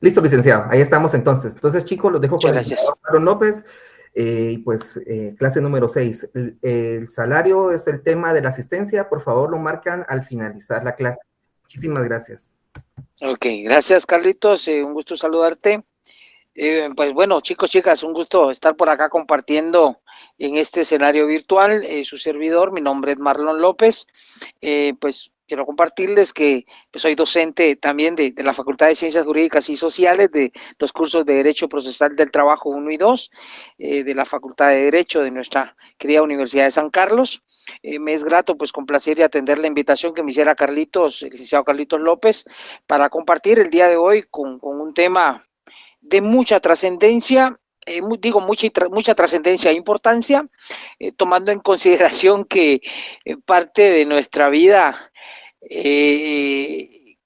Listo, licenciado. Ahí estamos entonces. Entonces, chicos, los dejo Muchas con el gracias. licenciado Carlos López. Clase número 6. El salario es el tema de la asistencia. Por favor, lo marcan al finalizar la clase. Muchísimas gracias. Ok, gracias Carlitos, un gusto saludarte. Pues bueno, chicos, chicas, un gusto estar por acá compartiendo en este escenario virtual. Su servidor, mi nombre es Marlon López. Pues quiero compartirles que pues, soy docente también de la Facultad de Ciencias Jurídicas y Sociales, de los cursos de Derecho Procesal del Trabajo 1 y 2, de la Facultad de Derecho de nuestra querida Universidad de San Carlos. Me es grato pues complacer y atender la invitación que me hiciera Carlitos, el licenciado Carlitos López, para compartir el día de hoy con un tema de mucha trascendencia, digo mucha trascendencia e importancia, tomando en consideración que parte de nuestra vida eh,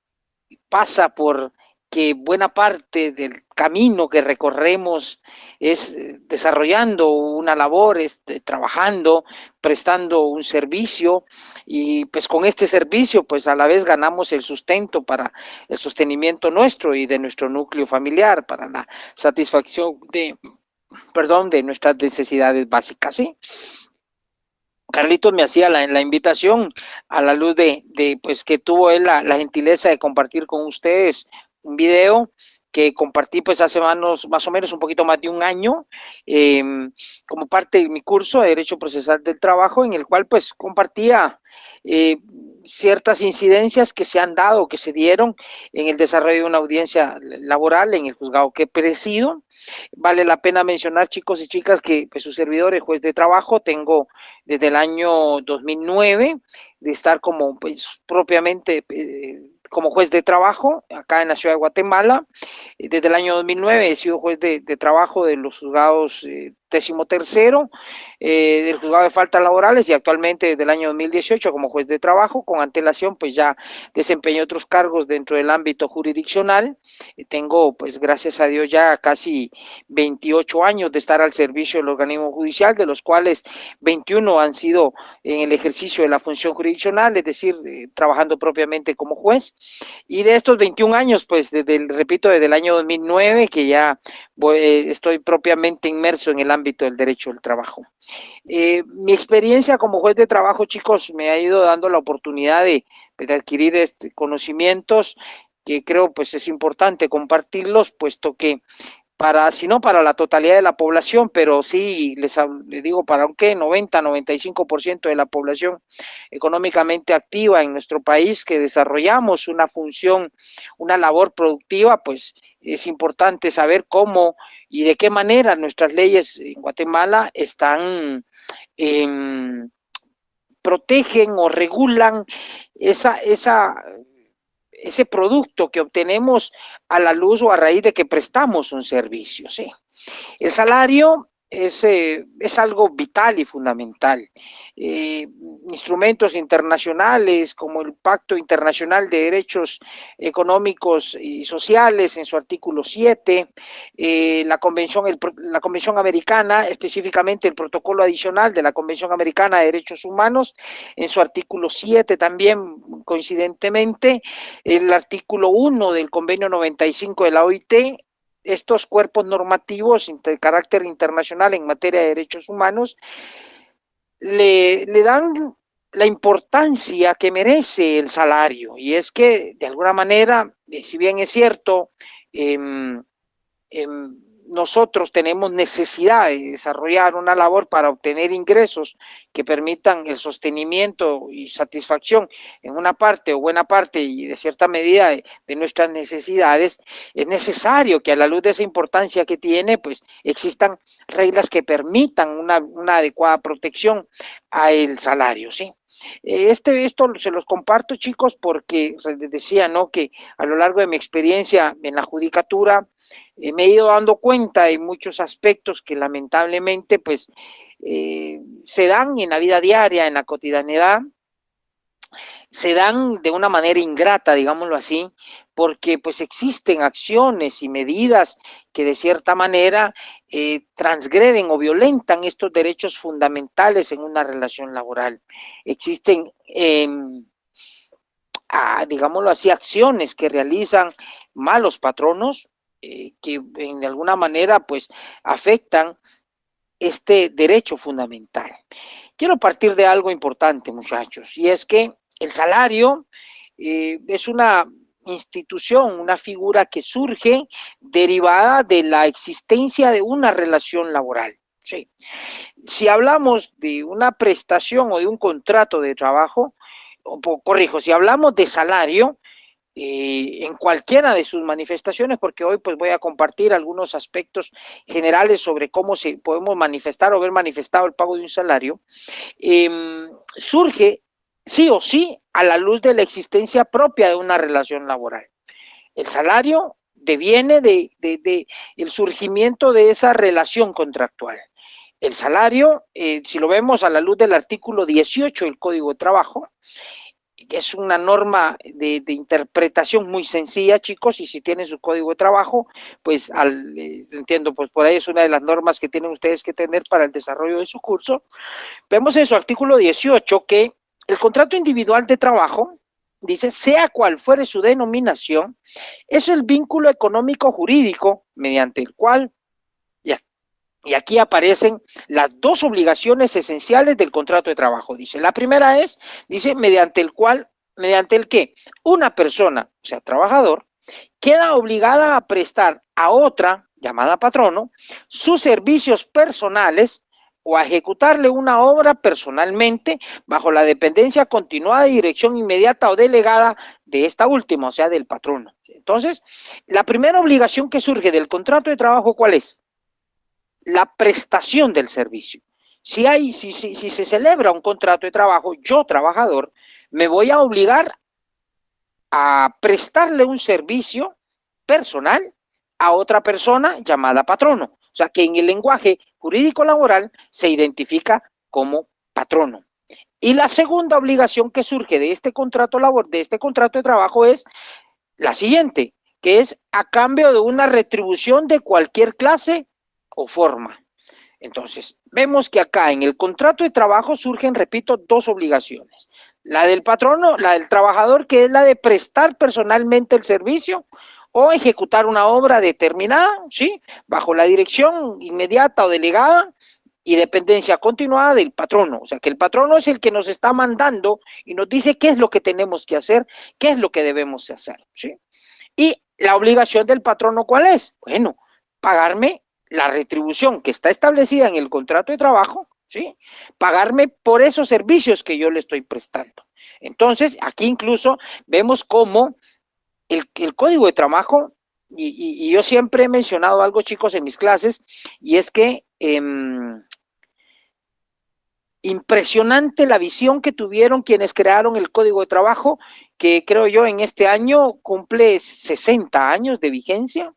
pasa por que buena parte del camino que recorremos es desarrollando una labor, trabajando, prestando un servicio y pues con este servicio pues a la vez ganamos el sustento para el sostenimiento nuestro y de nuestro núcleo familiar, para la satisfacción de nuestras necesidades básicas, ¿sí? Carlitos me hacía la invitación a la luz pues que tuvo él la gentileza de compartir con ustedes un video que compartí pues hace más o menos un poquito más de un año, eh, como parte de mi curso de Derecho Procesal del Trabajo, en el cual pues compartía ciertas incidencias que se han dado, que se dieron en el desarrollo de una audiencia laboral en el juzgado que presido. Vale la pena mencionar, chicos y chicas, que pues, su servidor es juez de trabajo, tengo desde el año 2009 de estar como pues propiamente como juez de trabajo acá en la ciudad de Guatemala. Desde el año 2009 he sido juez de trabajo de los juzgados 13º, del juzgado de faltas laborales, y actualmente desde el año 2018 como juez de trabajo. Con antelación pues ya desempeñé otros cargos dentro del ámbito jurisdiccional. Tengo pues gracias a Dios ya casi 28 años de estar al servicio del organismo judicial, de los cuales 21 han sido en el ejercicio de la función jurisdiccional, es decir, trabajando propiamente como juez. Y de estos 21 años, pues, repito, desde el año 2009, que ya estoy propiamente inmerso en el ámbito del derecho del trabajo. Mi experiencia como juez de trabajo, chicos, me ha ido dando la oportunidad de adquirir conocimientos que creo pues es importante compartirlos, puesto que si no para la totalidad de la población, pero sí, les digo, para un 90-95% de la población económicamente activa en nuestro país, que desarrollamos una función, una labor productiva, pues es importante saber cómo y de qué manera nuestras leyes en Guatemala eh, protegen o regulan ese producto que obtenemos a la luz o a raíz de que prestamos un servicio, ¿sí? El salario es algo vital y fundamental. Instrumentos internacionales como el Pacto Internacional de Derechos Económicos y Sociales en su artículo 7, la Convención Americana, específicamente el protocolo adicional de la Convención Americana de Derechos Humanos en su artículo 7 también, coincidentemente, el artículo 1 del convenio 95 de la OIT. Estos cuerpos normativos de carácter internacional en materia de derechos humanos le dan la importancia que merece el salario, y es que de alguna manera, si bien es cierto, eh, nosotros tenemos necesidad de desarrollar una labor para obtener ingresos que permitan el sostenimiento y satisfacción en una parte o buena parte y de cierta medida de nuestras necesidades. Es necesario que a la luz de esa importancia que tiene, pues existan reglas que permitan una adecuada protección al salario, ¿sí? Esto se los comparto, chicos, porque les decía, ¿no?, que a lo largo de mi experiencia en la judicatura me he ido dando cuenta de muchos aspectos que lamentablemente pues se dan en la vida diaria, en la cotidianidad, se dan de una manera ingrata, digámoslo así, porque pues existen acciones y medidas que de cierta manera transgreden o violentan estos derechos fundamentales en una relación laboral. Existen, digámoslo así, acciones que realizan malos patronos, que de alguna manera pues afectan este derecho fundamental. Quiero partir de algo importante, muchachos, y es que el salario es una institución, una figura que surge derivada de la existencia de una relación laboral. Sí. Si hablamos de una prestación o de un contrato de trabajo, corrijo, si hablamos de salario, en cualquiera de sus manifestaciones, porque hoy pues voy a compartir algunos aspectos generales sobre cómo se podemos manifestar o ver manifestado el pago de un salario, surge sí o sí a la luz de la existencia propia de una relación laboral. El salario deviene de el surgimiento de esa relación contractual. El salario, si lo vemos a la luz del artículo 18 del Código de Trabajo, que es una norma de interpretación muy sencilla, chicos, y si tienen su código de trabajo, pues entiendo, pues por ahí es una de las normas que tienen ustedes que tener para el desarrollo de su curso. Vemos en su artículo 18 que el contrato individual de trabajo, dice, sea cual fuere su denominación, es el vínculo económico jurídico mediante el cual, y aquí aparecen las dos obligaciones esenciales del contrato de trabajo. Dice, la primera es, dice, mediante el que una persona, o sea, trabajador, queda obligada a prestar a otra, llamada patrono, sus servicios personales o a ejecutarle una obra personalmente bajo la dependencia continuada y dirección inmediata o delegada de esta última, o sea, del patrono. Entonces, la primera obligación que surge del contrato de trabajo, ¿cuál es? La prestación del servicio. Si se celebra un contrato de trabajo, yo, trabajador, me voy a obligar a prestarle un servicio personal a otra persona llamada patrono. O sea, que en el lenguaje jurídico laboral se identifica como patrono. Y la segunda obligación que surge de este contrato de trabajo es la siguiente, que es a cambio de una retribución de cualquier clase o forma. Entonces, vemos que acá en el contrato de trabajo surgen, repito, dos obligaciones. La del patrono, la del trabajador, que es la de prestar personalmente el servicio o ejecutar una obra determinada, ¿sí? Bajo la dirección inmediata o delegada y dependencia continuada del patrono. O sea, que el patrono es el que nos está mandando y nos dice qué es lo que tenemos que hacer, qué es lo que debemos hacer, ¿sí? Y la obligación del patrono, ¿cuál es? Bueno, pagarme la retribución que está establecida en el contrato de trabajo, ¿sí? Pagarme por esos servicios que yo le estoy prestando. Entonces, aquí incluso vemos cómo el código de trabajo, y yo siempre he mencionado algo, chicos, en mis clases, y es que impresionante la visión que tuvieron quienes crearon el código de trabajo, que creo yo en este año cumple 60 años de vigencia,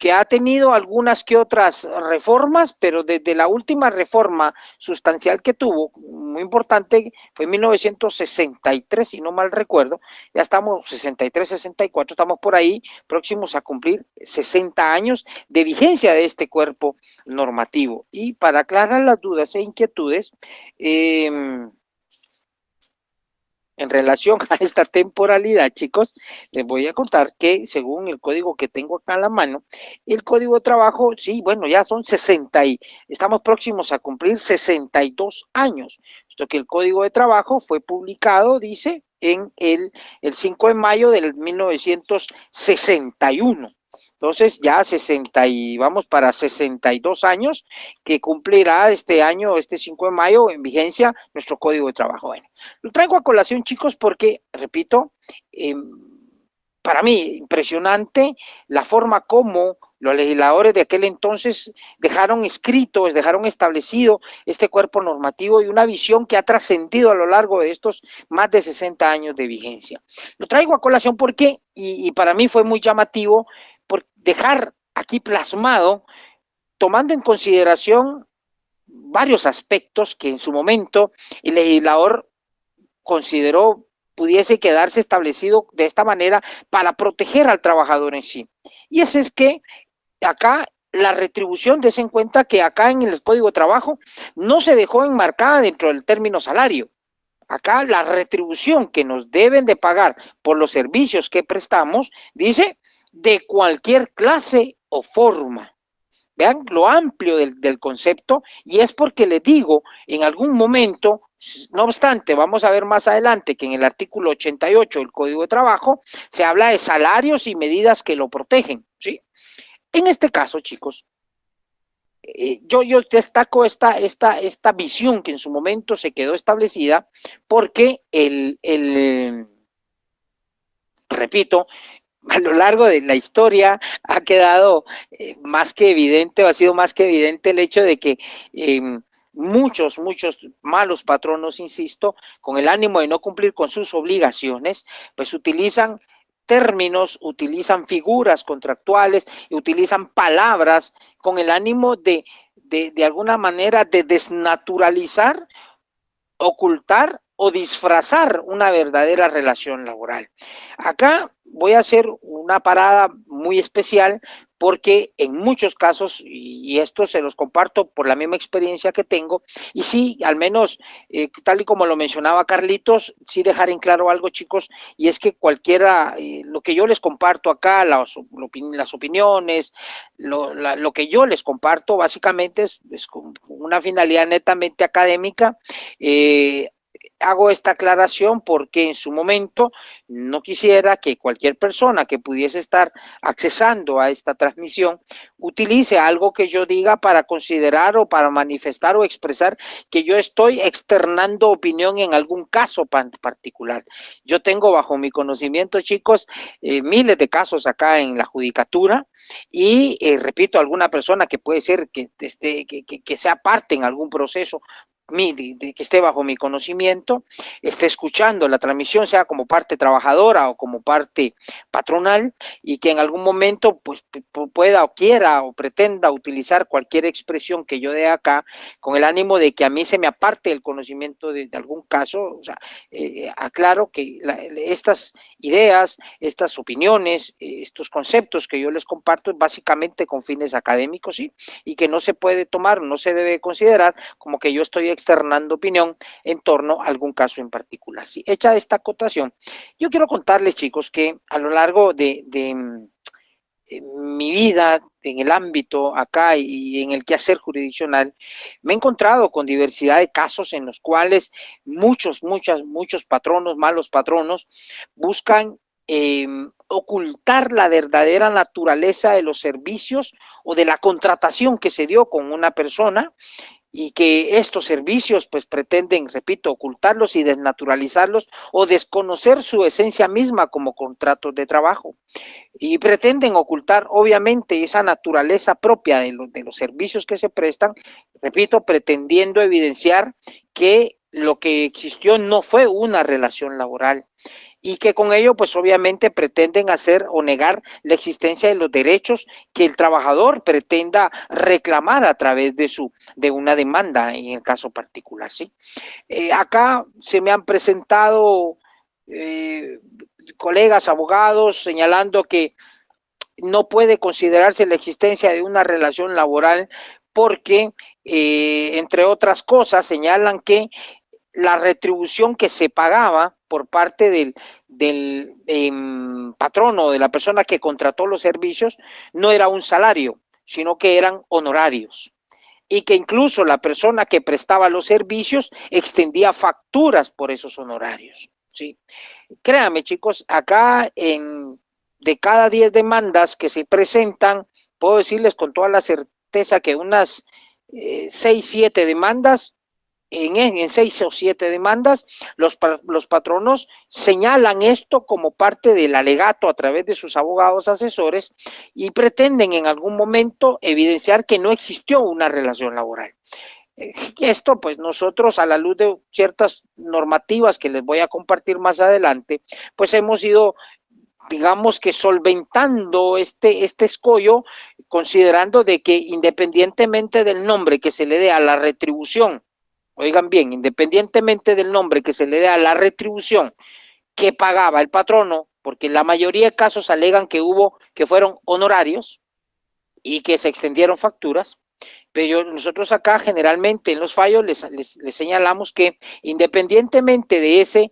que ha tenido algunas que otras reformas, pero desde la última reforma sustancial que tuvo, muy importante, fue en 1963, si no mal recuerdo, ya estamos 63, 64, estamos por ahí próximos a cumplir 60 años de vigencia de este cuerpo normativo. Y para aclarar las dudas e inquietudes, en relación a esta temporalidad, chicos, les voy a contar que según el código que tengo acá en la mano, el código de trabajo, sí, bueno, ya son 60 y estamos próximos a cumplir 62 años. Esto que el código de trabajo fue publicado, dice, en el 5 de mayo del 1961. Entonces ya 60 y vamos para 62 años que cumplirá este año, este 5 de mayo, en vigencia nuestro código de trabajo. Bueno, lo traigo a colación, chicos, porque, repito, para mí impresionante la forma como los legisladores de aquel entonces dejaron escrito, dejaron establecido este cuerpo normativo y una visión que ha trascendido a lo largo de estos más de 60 años de vigencia. Lo traigo a colación porque, y para mí fue muy llamativo, por dejar aquí plasmado, tomando en consideración varios aspectos que en su momento el legislador consideró pudiese quedarse establecido de esta manera para proteger al trabajador en sí. Y ese es que acá la retribución, des en cuenta que acá en el Código de Trabajo no se dejó enmarcada dentro del término salario. Acá la retribución que nos deben de pagar por los servicios que prestamos, dice, de cualquier clase o forma. Vean lo amplio del concepto, y es porque les digo, en algún momento, no obstante, vamos a ver más adelante que en el artículo 88 del Código de Trabajo se habla de salarios y medidas que lo protegen, ¿sí? En este caso, chicos, yo destaco esta visión que en su momento se quedó establecida porque repito, a lo largo de la historia ha quedado más que evidente, o ha sido más que evidente el hecho de que muchos malos patronos, insisto, con el ánimo de no cumplir con sus obligaciones, pues utilizan términos, utilizan figuras contractuales, utilizan palabras con el ánimo de alguna manera de desnaturalizar, ocultar o disfrazar una verdadera relación laboral. Acá voy a hacer una parada muy especial porque en muchos casos, y esto se los comparto por la misma experiencia que tengo, y sí, al menos, tal y como lo mencionaba Carlitos, sí dejar en claro algo, chicos, y es que cualquiera, lo que yo les comparto acá, las opiniones, lo que yo les comparto, básicamente es con una finalidad netamente académica. Hago esta aclaración porque en su momento no quisiera que cualquier persona que pudiese estar accesando a esta transmisión utilice algo que yo diga para considerar o para manifestar o expresar que yo estoy externando opinión en algún caso particular. Yo tengo bajo mi conocimiento, chicos, miles de casos acá en la judicatura y repito, alguna persona que puede ser que sea parte en algún proceso que esté bajo mi conocimiento, esté escuchando la transmisión, sea como parte trabajadora o como parte patronal, y que en algún momento pues pueda o quiera o pretenda utilizar cualquier expresión que yo dé acá con el ánimo de que a mí se me aparte el conocimiento de algún caso. O sea, aclaro que estas ideas, estas opiniones, estos conceptos que yo les comparto básicamente con fines académicos, ¿sí? Y que no se puede tomar, no se debe considerar como que yo estoy externando opinión en torno a algún caso en particular. ¿Sí? Hecha esta acotación, yo quiero contarles, chicos, que a lo largo de mi vida en el ámbito acá y en el quehacer jurisdiccional, me he encontrado con diversidad de casos en los cuales muchos patronos, malos patronos, buscan ocultar la verdadera naturaleza de los servicios o de la contratación que se dio con una persona, y que estos servicios pues pretenden, repito, ocultarlos y desnaturalizarlos o desconocer su esencia misma como contratos de trabajo, y pretenden ocultar obviamente esa naturaleza propia de los servicios que se prestan, repito, pretendiendo evidenciar que lo que existió no fue una relación laboral, y que con ello pues obviamente pretenden hacer o negar la existencia de los derechos que el trabajador pretenda reclamar a través de una demanda en el caso particular, ¿sí? Acá se me han presentado colegas abogados señalando que no puede considerarse la existencia de una relación laboral porque, entre otras cosas, señalan que la retribución que se pagaba por parte del patrono, de la persona que contrató los servicios, no era un salario, sino que eran honorarios. Y que incluso la persona que prestaba los servicios extendía facturas por esos honorarios, ¿sí? Créanme, chicos, acá de cada 10 demandas que se presentan, puedo decirles con toda la certeza que unas 6, 7 demandas, en 6 o 7 demandas, los patronos señalan esto como parte del alegato a través de sus abogados asesores y pretenden en algún momento evidenciar que no existió una relación laboral. Esto pues nosotros, a la luz de ciertas normativas que les voy a compartir más adelante, pues hemos ido, digamos que solventando este escollo, considerando de que independientemente del nombre que se le dé a la retribución, oigan bien, independientemente del nombre que se le dé a la retribución que pagaba el patrono, porque la mayoría de casos alegan que fueron honorarios y que se extendieron facturas, pero nosotros acá generalmente en los fallos les señalamos que independientemente de ese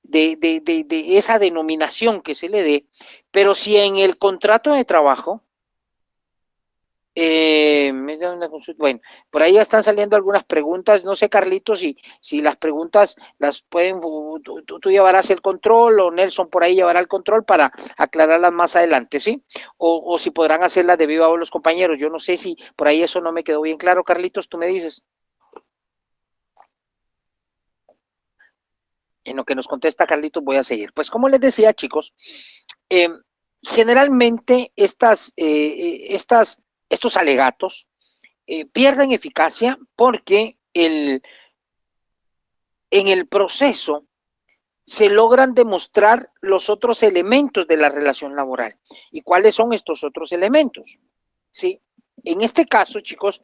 de esa denominación que se le dé, pero si en el contrato de trabajo, bueno, por ahí ya están saliendo algunas preguntas, no sé, Carlitos, si las preguntas las pueden, tú llevarás el control o Nelson por ahí llevará el control para aclararlas más adelante, ¿sí? O si podrán hacerlas de viva voz los compañeros, yo no sé si por ahí eso no me quedó bien claro, Carlitos, tú me dices. En lo que nos contesta Carlitos voy a seguir. Pues como les decía, chicos, eh, generalmente estos alegatos pierden eficacia porque en el proceso se logran demostrar los otros elementos de la relación laboral. ¿Y cuáles son estos otros elementos? ¿Sí? En este caso, chicos,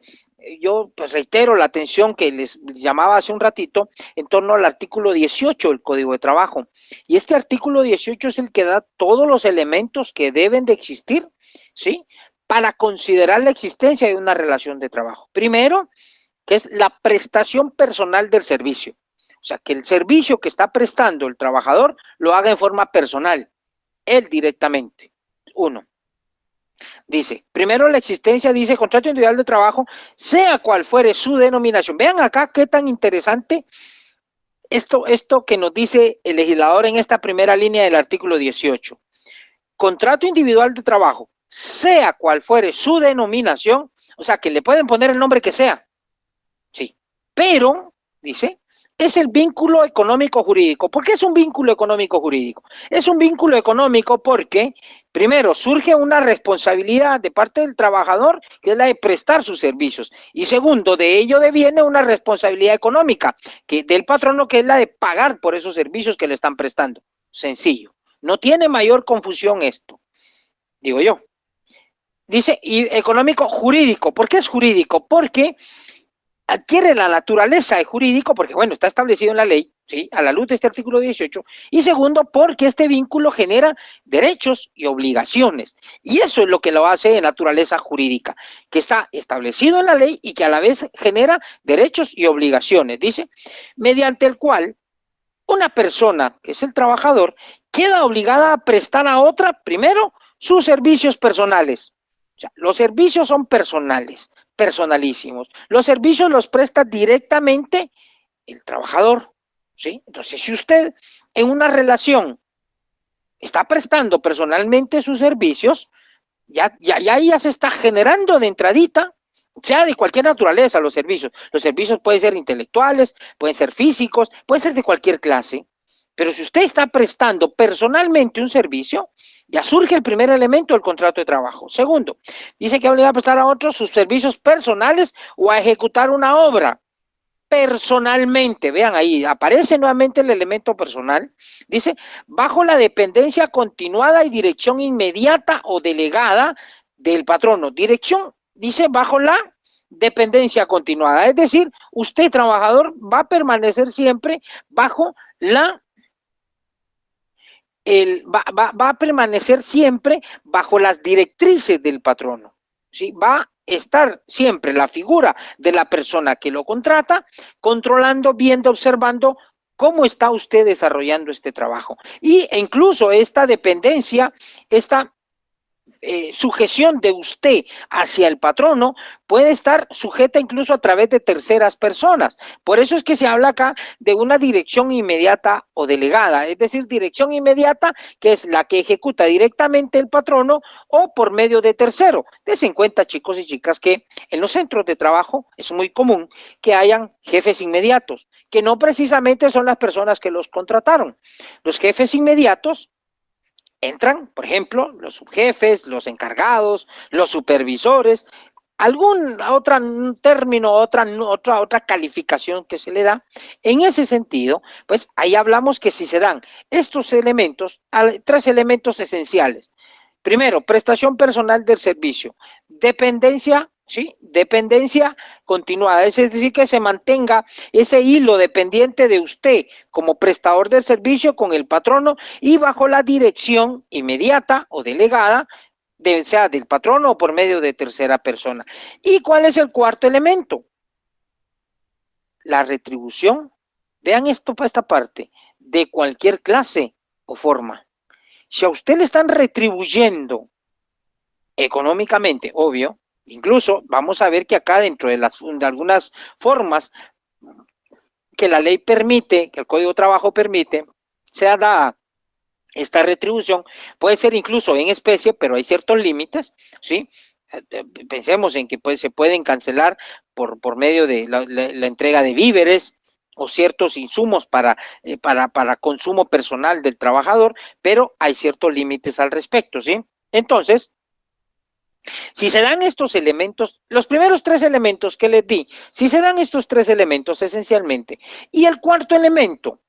yo pues reitero la atención que les llamaba hace un ratito en torno al artículo 18 del Código de Trabajo. Y este artículo 18 es el que da todos los elementos que deben de existir, ¿sí? Para considerar la existencia de una relación de trabajo. Primero, que es la prestación personal del servicio. O sea, que el servicio que está prestando el trabajador lo haga en forma personal, él directamente. Uno. Dice, primero la existencia, dice, contrato individual de trabajo, sea cual fuere su denominación. Vean acá qué tan interesante esto que nos dice el legislador en esta primera línea del artículo 18. Contrato individual de trabajo, sea cual fuere su denominación, o sea, que le pueden poner el nombre que sea, sí, pero, dice, es el vínculo económico jurídico. ¿Por qué es un vínculo económico jurídico? Es un vínculo económico porque, primero, surge una responsabilidad de parte del trabajador, que es la de prestar sus servicios. Y segundo, de ello deviene una responsabilidad económica del patrono, que es la de pagar por esos servicios que le están prestando. Sencillo. No tiene mayor confusión esto, digo yo. Dice, y económico jurídico. ¿Por qué es jurídico? Porque adquiere la naturaleza de jurídico, porque bueno, está establecido en la ley, ¿sí? A la luz de este artículo 18, y segundo, porque este vínculo genera derechos y obligaciones, y eso es lo que lo hace de naturaleza jurídica, que está establecido en la ley y que a la vez genera derechos y obligaciones, dice, mediante el cual una persona, que es el trabajador, queda obligada a prestar a otra, primero, sus servicios personales. O sea, los servicios son personales, personalísimos. Los servicios los presta directamente el trabajador, ¿sí? Entonces, si usted en una relación está prestando personalmente sus servicios, ya se está generando de entradita, sea de cualquier naturaleza los servicios. Los servicios pueden ser intelectuales, pueden ser físicos, pueden ser de cualquier clase. Pero si usted está prestando personalmente un servicio, ya surge el primer elemento del contrato de trabajo. Segundo, dice que obliga a prestar a otros sus servicios personales o a ejecutar una obra personalmente. Vean ahí, aparece nuevamente el elemento personal. Dice, bajo la dependencia continuada y dirección inmediata o delegada del patrono. Dirección, dice, bajo la dependencia continuada. Es decir, usted, trabajador, va a permanecer siempre bajo va a permanecer siempre bajo las directrices del patrono, ¿sí? Va a estar siempre la figura de la persona que lo contrata, controlando, viendo, observando cómo está usted desarrollando este trabajo. E incluso esta dependencia, esta sujeción de usted hacia el patrono puede estar sujeta incluso a través de terceras personas. Por eso es que se habla acá de una dirección inmediata o delegada, es decir, dirección inmediata, que es la que ejecuta directamente el patrono o por medio de tercero. Dense en cuenta, chicos y chicas, que en los centros de trabajo es muy común que hayan jefes inmediatos, que no precisamente son las personas que los contrataron. Los jefes inmediatos entran, por ejemplo, los subjefes, los encargados, los supervisores, algún otro término, otra calificación que se le da. En ese sentido, pues ahí hablamos que si se dan estos elementos, tres elementos esenciales. Primero, prestación personal del servicio, dependencia, ¿sí? Dependencia continuada, es decir, que se mantenga ese hilo dependiente de usted como prestador del servicio con el patrono y bajo la dirección inmediata o delegada, sea del patrono o por medio de tercera persona. ¿Y cuál es el cuarto elemento? La retribución. Vean esto para esta parte. de cualquier clase o forma. Si a usted le están retribuyendo económicamente, obvio, incluso vamos a ver que acá dentro de algunas formas que la ley permite, que el Código de Trabajo permite, sea dada esta retribución, puede ser incluso en especie, pero hay ciertos límites, ¿sí? Pensemos en que se pueden cancelar por medio de la entrega de víveres o ciertos insumos para consumo personal del trabajador, pero hay ciertos límites al respecto, ¿sí? Entonces, si se dan estos elementos, los primeros tres elementos que les di, si se dan estos tres elementos esencialmente, y el cuarto elemento,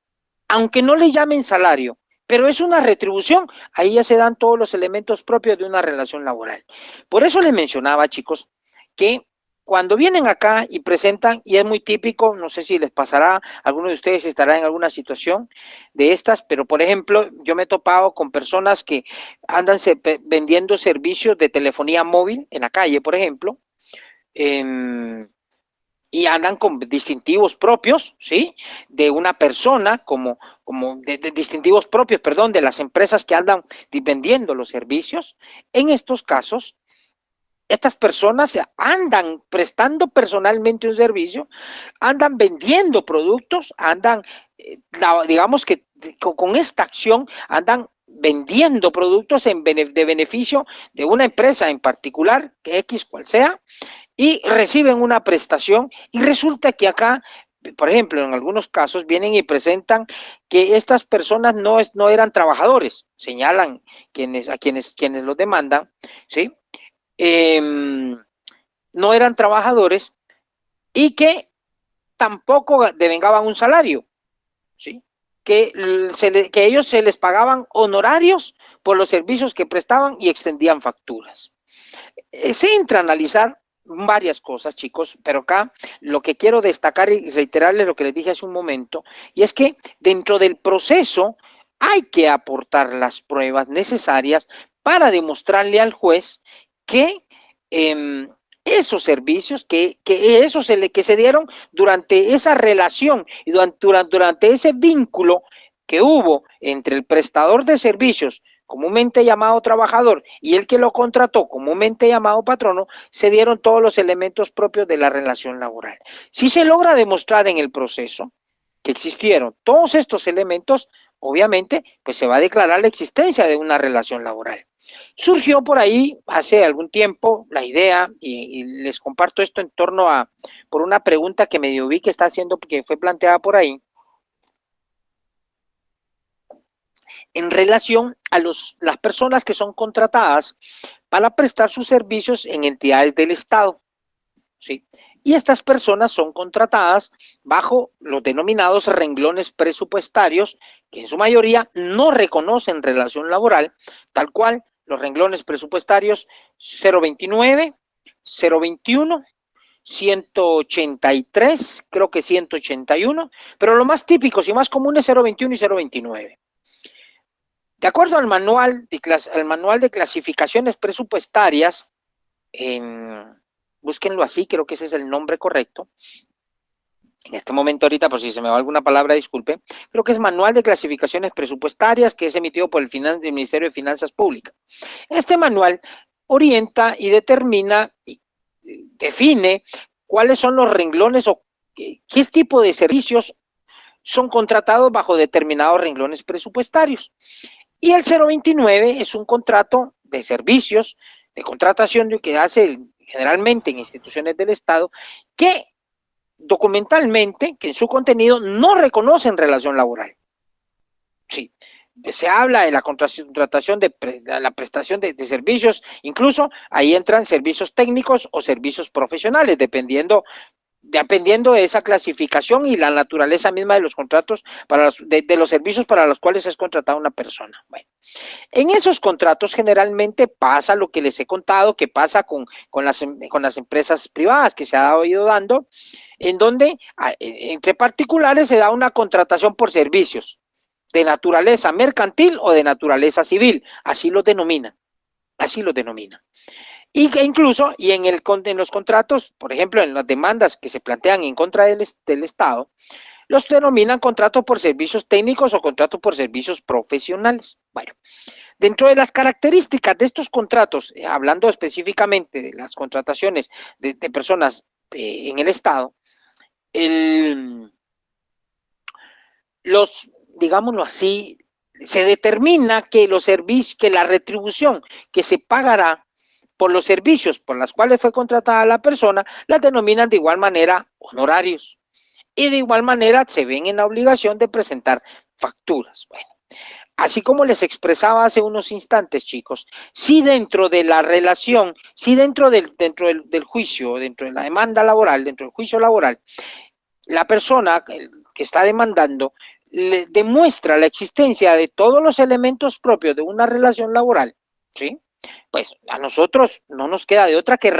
aunque no le llamen salario, pero es una retribución, ahí ya se dan todos los elementos propios de una relación laboral. Por eso les mencionaba, chicos, que cuando vienen acá y presentan, y es muy típico, no sé si les pasará, alguno de ustedes estará en alguna situación de estas, pero por ejemplo, yo me he topado con personas que andan vendiendo servicios de telefonía móvil en la calle, por ejemplo, y andan con distintivos propios, ¿sí? De una persona, como de distintivos propios, perdón, de las empresas que andan vendiendo los servicios. En estos casos, estas personas andan prestando personalmente un servicio, andan vendiendo productos, andan, digamos que con esta acción, andan vendiendo productos de beneficio de una empresa en particular, que X cual sea, y reciben una prestación y resulta que acá, por ejemplo, en algunos casos vienen y presentan que estas personas no eran trabajadores, señalan quienes los demandan, ¿sí? No eran trabajadores y que tampoco devengaban un salario, ¿sí? Que ellos se les pagaban honorarios por los servicios que prestaban y extendían facturas. Se entra a analizar varias cosas, chicos, pero acá lo que quiero destacar y reiterarles lo que les dije hace un momento, y es que dentro del proceso hay que aportar las pruebas necesarias para demostrarle al juez que esos servicios, que se dieron durante esa relación y durante ese vínculo que hubo entre el prestador de servicios, comúnmente llamado trabajador, y el que lo contrató, comúnmente llamado patrono, se dieron todos los elementos propios de la relación laboral. Si se logra demostrar en el proceso que existieron todos estos elementos, obviamente, pues se va a declarar la existencia de una relación laboral. Surgió por ahí hace algún tiempo la idea, y les comparto esto en torno por una pregunta que medio vi que está haciendo, que fue planteada por ahí, en relación a las personas que son contratadas para prestar sus servicios en entidades del Estado, ¿sí? Y estas personas son contratadas bajo los denominados renglones presupuestarios, que en su mayoría no reconocen relación laboral, tal cual los renglones presupuestarios 029, 021, 183, creo que 181, pero lo más típicos y más comunes es 021 y 029. De acuerdo al manual de clasificaciones presupuestarias, búsquenlo así, creo que ese es el nombre correcto. En este momento ahorita, por si se me va alguna palabra, disculpe. Creo que es Manual de Clasificaciones Presupuestarias, que es emitido por el Ministerio de Finanzas Públicas. Este manual orienta y determina, y define cuáles son los renglones o qué tipo de servicios son contratados bajo determinados renglones presupuestarios. Y el 029 es un contrato de servicios, de contratación que hace generalmente en instituciones del Estado, que documentalmente, que en su contenido no reconocen relación laboral. Sí, se habla de la contratación de la prestación de servicios, incluso ahí entran servicios técnicos o servicios profesionales, dependiendo de esa clasificación y la naturaleza misma de los contratos, de los servicios para los cuales es contratada una persona. Bueno, en esos contratos generalmente pasa lo que les he contado, que pasa con las empresas privadas, que se ha ido dando, en donde entre particulares se da una contratación por servicios de naturaleza mercantil o de naturaleza civil, así lo denomina. Y que incluso, en los contratos, por ejemplo, en las demandas que se plantean en contra del Estado, los denominan contrato por servicios técnicos o contrato por servicios profesionales. Bueno, dentro de las características de estos contratos, hablando específicamente de las contrataciones de personas en el Estado, digámoslo así, se determina que los servicios, que la retribución que se pagará por los servicios por los cuales fue contratada la persona, la denominan de igual manera honorarios. Y de igual manera se ven en la obligación de presentar facturas. Bueno, así como les expresaba hace unos instantes, chicos, si dentro de la relación, si dentro del juicio, dentro de la demanda laboral, dentro del juicio laboral, la persona que está demandando le demuestra la existencia de todos los elementos propios de una relación laboral, ¿sí? Pues a nosotros no nos queda de otra que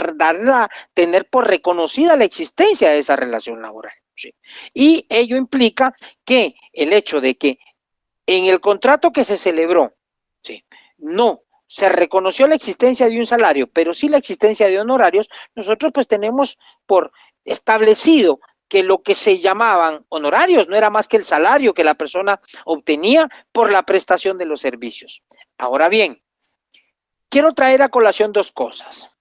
tener por reconocida la existencia de esa relación laboral, ¿sí? Y ello implica que el hecho de que en el contrato que se celebró, ¿sí?, no se reconoció la existencia de un salario, pero sí la existencia de honorarios, nosotros pues tenemos por establecido que lo que se llamaban honorarios no era más que el salario que la persona obtenía por la prestación de los servicios. Ahora bien, quiero traer a colación dos cosas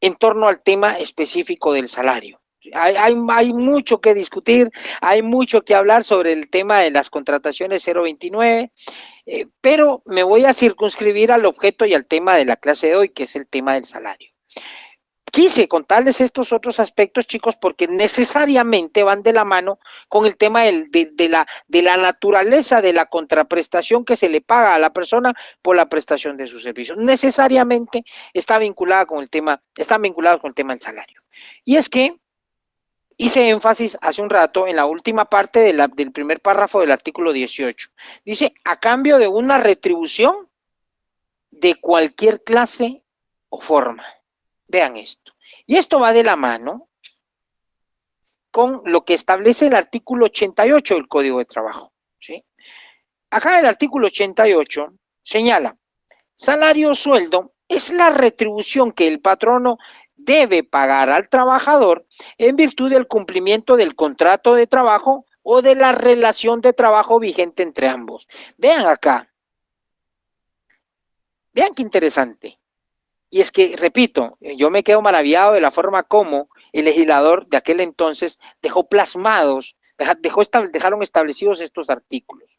en torno al tema específico del salario. Hay mucho que discutir, hay mucho que hablar sobre el tema de las contrataciones 029, pero me voy a circunscribir al objeto y al tema de la clase de hoy, que es el tema del salario. Quise contarles estos otros aspectos, chicos, porque necesariamente van de la mano con el tema de la naturaleza de la contraprestación que se le paga a la persona por la prestación de sus servicios. Necesariamente están vinculados con el tema del salario. Y es que hice énfasis hace un rato en la última parte del primer párrafo del artículo 18. Dice, a cambio de una retribución de cualquier clase o forma. Vean esto. Y esto va de la mano con lo que establece el artículo 88 del Código de Trabajo, ¿sí? Acá el artículo 88 señala, salario o sueldo es la retribución que el patrono debe pagar al trabajador en virtud del cumplimiento del contrato de trabajo o de la relación de trabajo vigente entre ambos. Vean acá, vean qué interesante. Y es que, repito, yo me quedo maravillado de la forma como el legislador de aquel entonces dejó plasmados, dejaron establecidos estos artículos.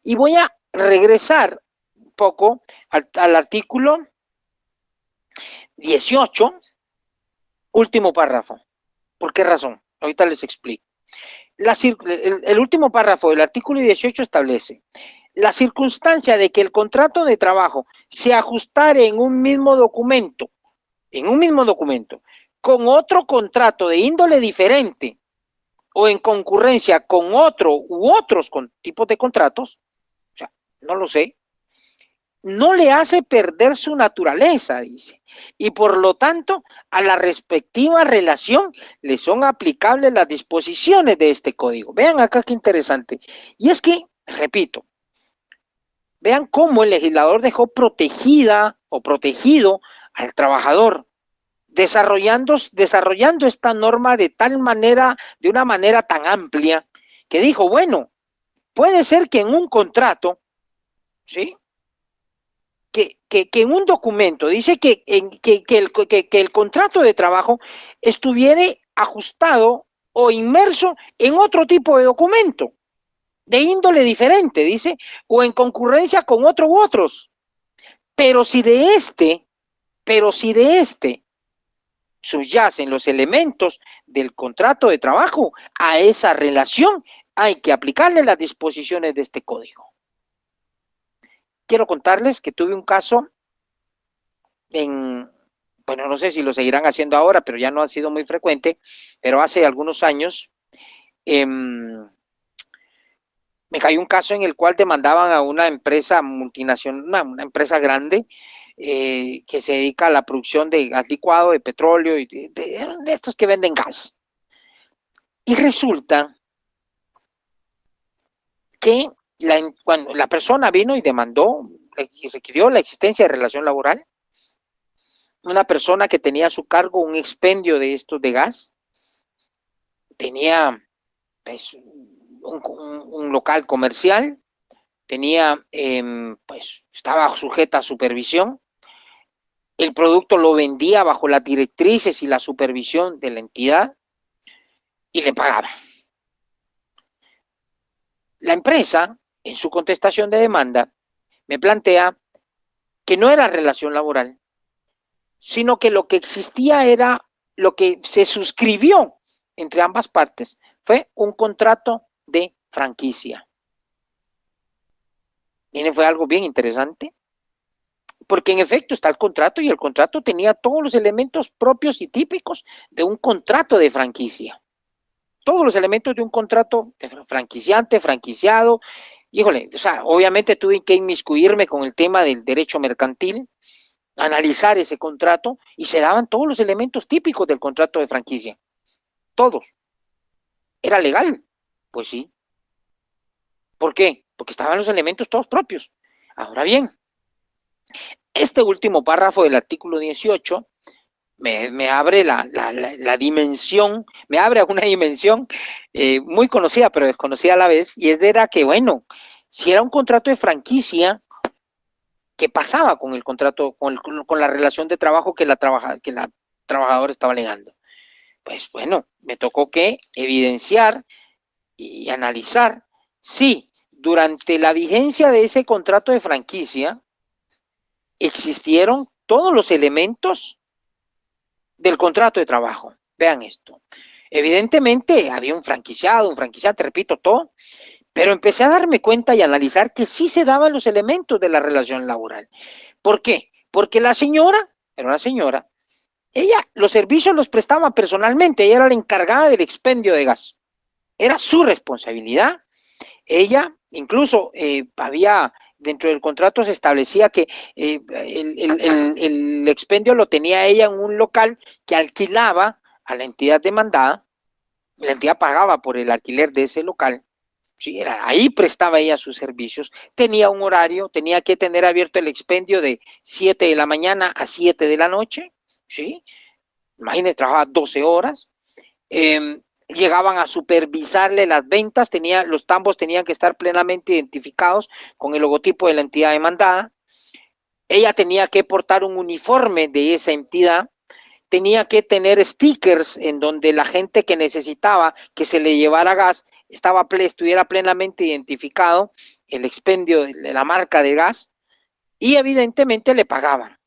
Y voy a regresar un poco al artículo 18, último párrafo. ¿Por qué razón? Ahorita les explico. El último párrafo del artículo 18 establece la circunstancia de que el contrato de trabajo se ajustare en un mismo documento, con otro contrato de índole diferente o en concurrencia con otro u otros tipos de contratos, o sea, no lo sé, no le hace perder su naturaleza, dice, y por lo tanto a la respectiva relación le son aplicables las disposiciones de este código. Vean acá qué interesante. Y es que, repito, vean cómo el legislador dejó protegida o protegido al trabajador, desarrollando esta norma de tal manera, de una manera tan amplia, que dijo, bueno, puede ser que en un contrato, ¿sí?, que en un documento dice que el contrato de trabajo estuviera ajustado o inmerso en otro tipo de documento, de índole diferente, dice, o en concurrencia con otro u otros. Pero si de este subyacen los elementos del contrato de trabajo, a esa relación hay que aplicarle las disposiciones de este código. Quiero contarles que tuve un caso bueno, no sé si lo seguirán haciendo ahora, pero ya no ha sido muy frecuente, pero hace algunos años me cayó un caso en el cual demandaban a una empresa multinacional, una empresa grande, que se dedica a la producción de gas licuado, de petróleo y de estos que venden gas. Y resulta que cuando la persona vino y demandó y requirió la existencia de relación laboral, una persona que tenía a su cargo un expendio de estos de gas, tenía pues, un local comercial, tenía, pues estaba sujeta a supervisión, el producto lo vendía bajo las directrices y la supervisión de la entidad y le pagaba. La empresa, en su contestación de demanda, me plantea que no era relación laboral, sino que lo que existía era lo que se suscribió entre ambas partes, fue un contrato de franquicia. Miren, fue algo bien interesante, porque en efecto está el contrato y el contrato tenía todos los elementos propios y típicos de un contrato de franquicia. Todos los elementos de un contrato de franquiciante, franquiciado. Híjole, o sea, obviamente tuve que inmiscuirme con el tema del derecho mercantil, analizar ese contrato y se daban todos los elementos típicos del contrato de franquicia. Todos. ¿Era legal? Pues sí. ¿Por qué? Porque estaban los elementos todos propios. Ahora bien, este último párrafo del artículo 18 me abre la dimensión, me abre una dimensión muy conocida, pero desconocida a la vez, y es de era que, bueno, si era un contrato de franquicia, ¿qué pasaba con el contrato, con la relación de trabajo que la trabajadora estaba alegando? Pues bueno, me tocó que evidenciar y analizar si durante la vigencia de ese contrato de franquicia existieron todos los elementos del contrato de trabajo. Vean esto. Evidentemente había un franquiciado, te repito, todo, pero empecé a darme cuenta y a analizar que sí se daban los elementos de la relación laboral. ¿Por qué? Porque la señora, era una señora, ella los servicios los prestaba personalmente, ella era la encargada del expendio de gas. Era su responsabilidad. Ella, incluso había, dentro del contrato se establecía que el expendio lo tenía ella en un local que alquilaba a la entidad demandada, la entidad pagaba por el alquiler de ese local, ¿sí? Ahí prestaba ella sus servicios, tenía un horario, tenía que tener abierto el expendio de 7 de la mañana a 7 de la noche, ¿sí? Imagínense, trabajaba 12 horas, llegaban a supervisarle las ventas, los tambos tenían que estar plenamente identificados con el logotipo de la entidad demandada, ella tenía que portar un uniforme de esa entidad, tenía que tener stickers en donde la gente que necesitaba que se le llevara gas estuviera plenamente identificado el expendio, la marca de gas, y evidentemente le pagaban,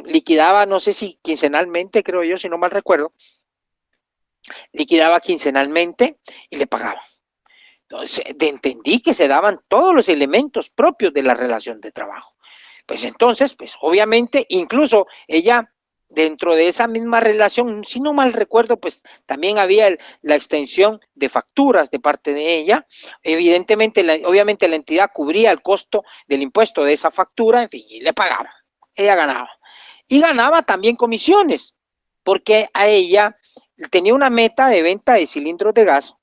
liquidaba, no sé si quincenalmente, creo yo, si no mal recuerdo, liquidaba quincenalmente y le pagaba. Entonces, entendí que se daban todos los elementos propios de la relación de trabajo. Pues entonces, pues obviamente, incluso ella, dentro de esa misma relación, si no mal recuerdo, pues también había la extensión de facturas de parte de ella. Evidentemente, obviamente la entidad cubría el costo del impuesto de esa factura, en fin, y le pagaba. Ella ganaba. Y ganaba también comisiones, porque a ella tenía una meta de venta de cilindros de gas,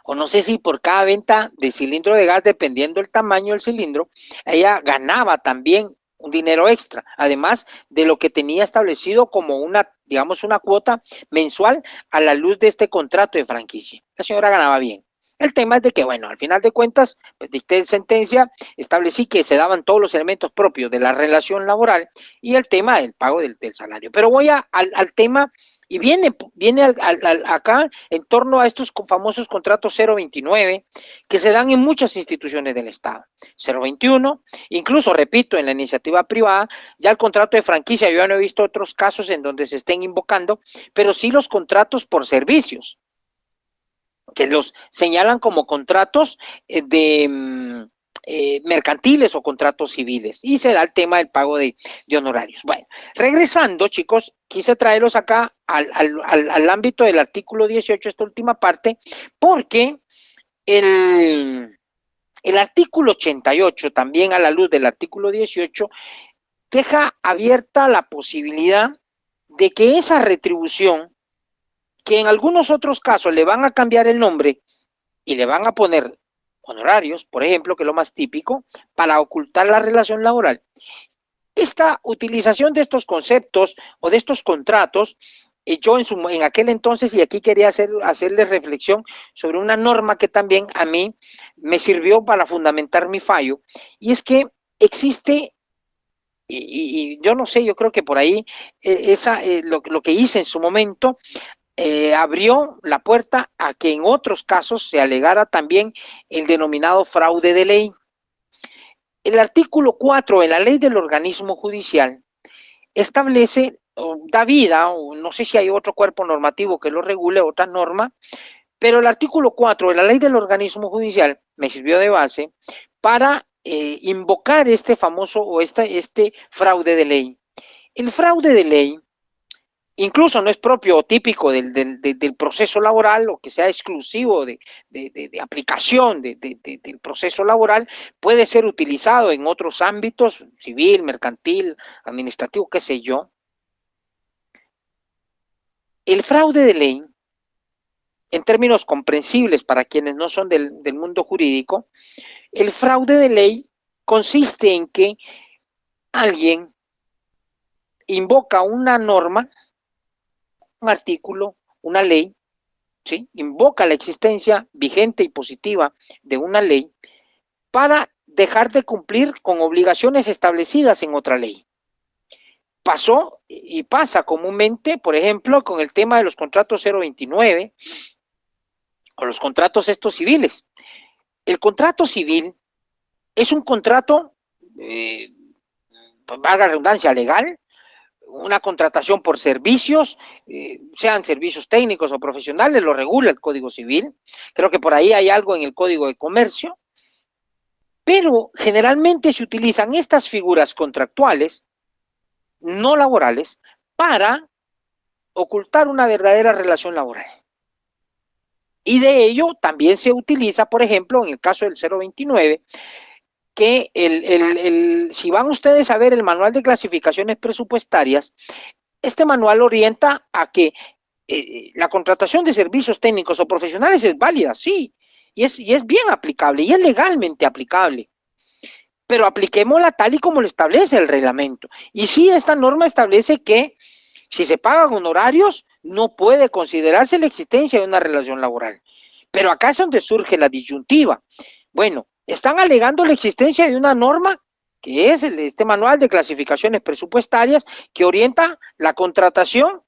o no sé si por cada venta de cilindro de gas, dependiendo del tamaño del cilindro, ella ganaba también un dinero extra, además de lo que tenía establecido como una, digamos, una cuota mensual a la luz de este contrato de franquicia. La señora ganaba bien. El tema es de que, bueno, al final de cuentas, pues, dicté sentencia, establecí que se daban todos los elementos propios de la relación laboral y el tema del pago del salario. Pero voy al tema y viene acá en torno a estos famosos contratos 029 que se dan en muchas instituciones del Estado. 021, incluso, repito, en la iniciativa privada, ya el contrato de franquicia, yo ya no he visto otros casos en donde se estén invocando, pero sí los contratos por servicios, que los señalan como contratos mercantiles o contratos civiles, y se da el tema del pago de honorarios. Bueno, regresando, chicos, quise traerlos acá al ámbito del artículo 18, esta última parte, porque el artículo 88, también a la luz del artículo 18, deja abierta la posibilidad de que esa retribución, que en algunos otros casos le van a cambiar el nombre y le van a poner honorarios, por ejemplo, que es lo más típico, para ocultar la relación laboral. Esta utilización de estos conceptos o de estos contratos yo en aquel entonces, y aquí quería hacerle reflexión sobre una norma que también a mí me sirvió para fundamentar mi fallo, y es que existe, y yo no sé, yo creo que por ahí lo que hice en su momento abrió la puerta a que en otros casos se alegara también el denominado fraude de ley. El artículo 4 de la ley del organismo judicial establece, da vida, o no sé si hay otro cuerpo normativo que lo regule, otra norma, pero el artículo 4 de la ley del organismo judicial me sirvió de base para invocar este famoso o este fraude de ley. El fraude de ley incluso no es propio o típico del proceso laboral o que sea exclusivo de aplicación del proceso laboral, puede ser utilizado en otros ámbitos, civil, mercantil, administrativo, qué sé yo. El fraude de ley, en términos comprensibles para quienes no son del mundo jurídico, el fraude de ley consiste en que alguien invoca una norma, un artículo, una ley, ¿sí? Invoca la existencia vigente y positiva de una ley para dejar de cumplir con obligaciones establecidas en otra ley. Pasó y pasa comúnmente, por ejemplo, con el tema de los contratos 029 o los contratos estos civiles. El contrato civil es un contrato, valga la redundancia, legal, una contratación por servicios, sean servicios técnicos o profesionales, lo regula el Código Civil. Creo que por ahí hay algo en el Código de Comercio, pero generalmente se utilizan estas figuras contractuales, no laborales, para ocultar una verdadera relación laboral. Y de ello también se utiliza, por ejemplo, en el caso del 029, que si van ustedes a ver el manual de clasificaciones presupuestarias, este manual orienta a que la contratación de servicios técnicos o profesionales es válida, sí, y es bien aplicable, y es legalmente aplicable, pero apliquémosla tal y como lo establece el reglamento. Y sí, esta norma establece que si se pagan honorarios, no puede considerarse la existencia de una relación laboral. Pero acá es donde surge la disyuntiva. Bueno, están alegando la existencia de una norma que es este manual de clasificaciones presupuestarias que orienta la contratación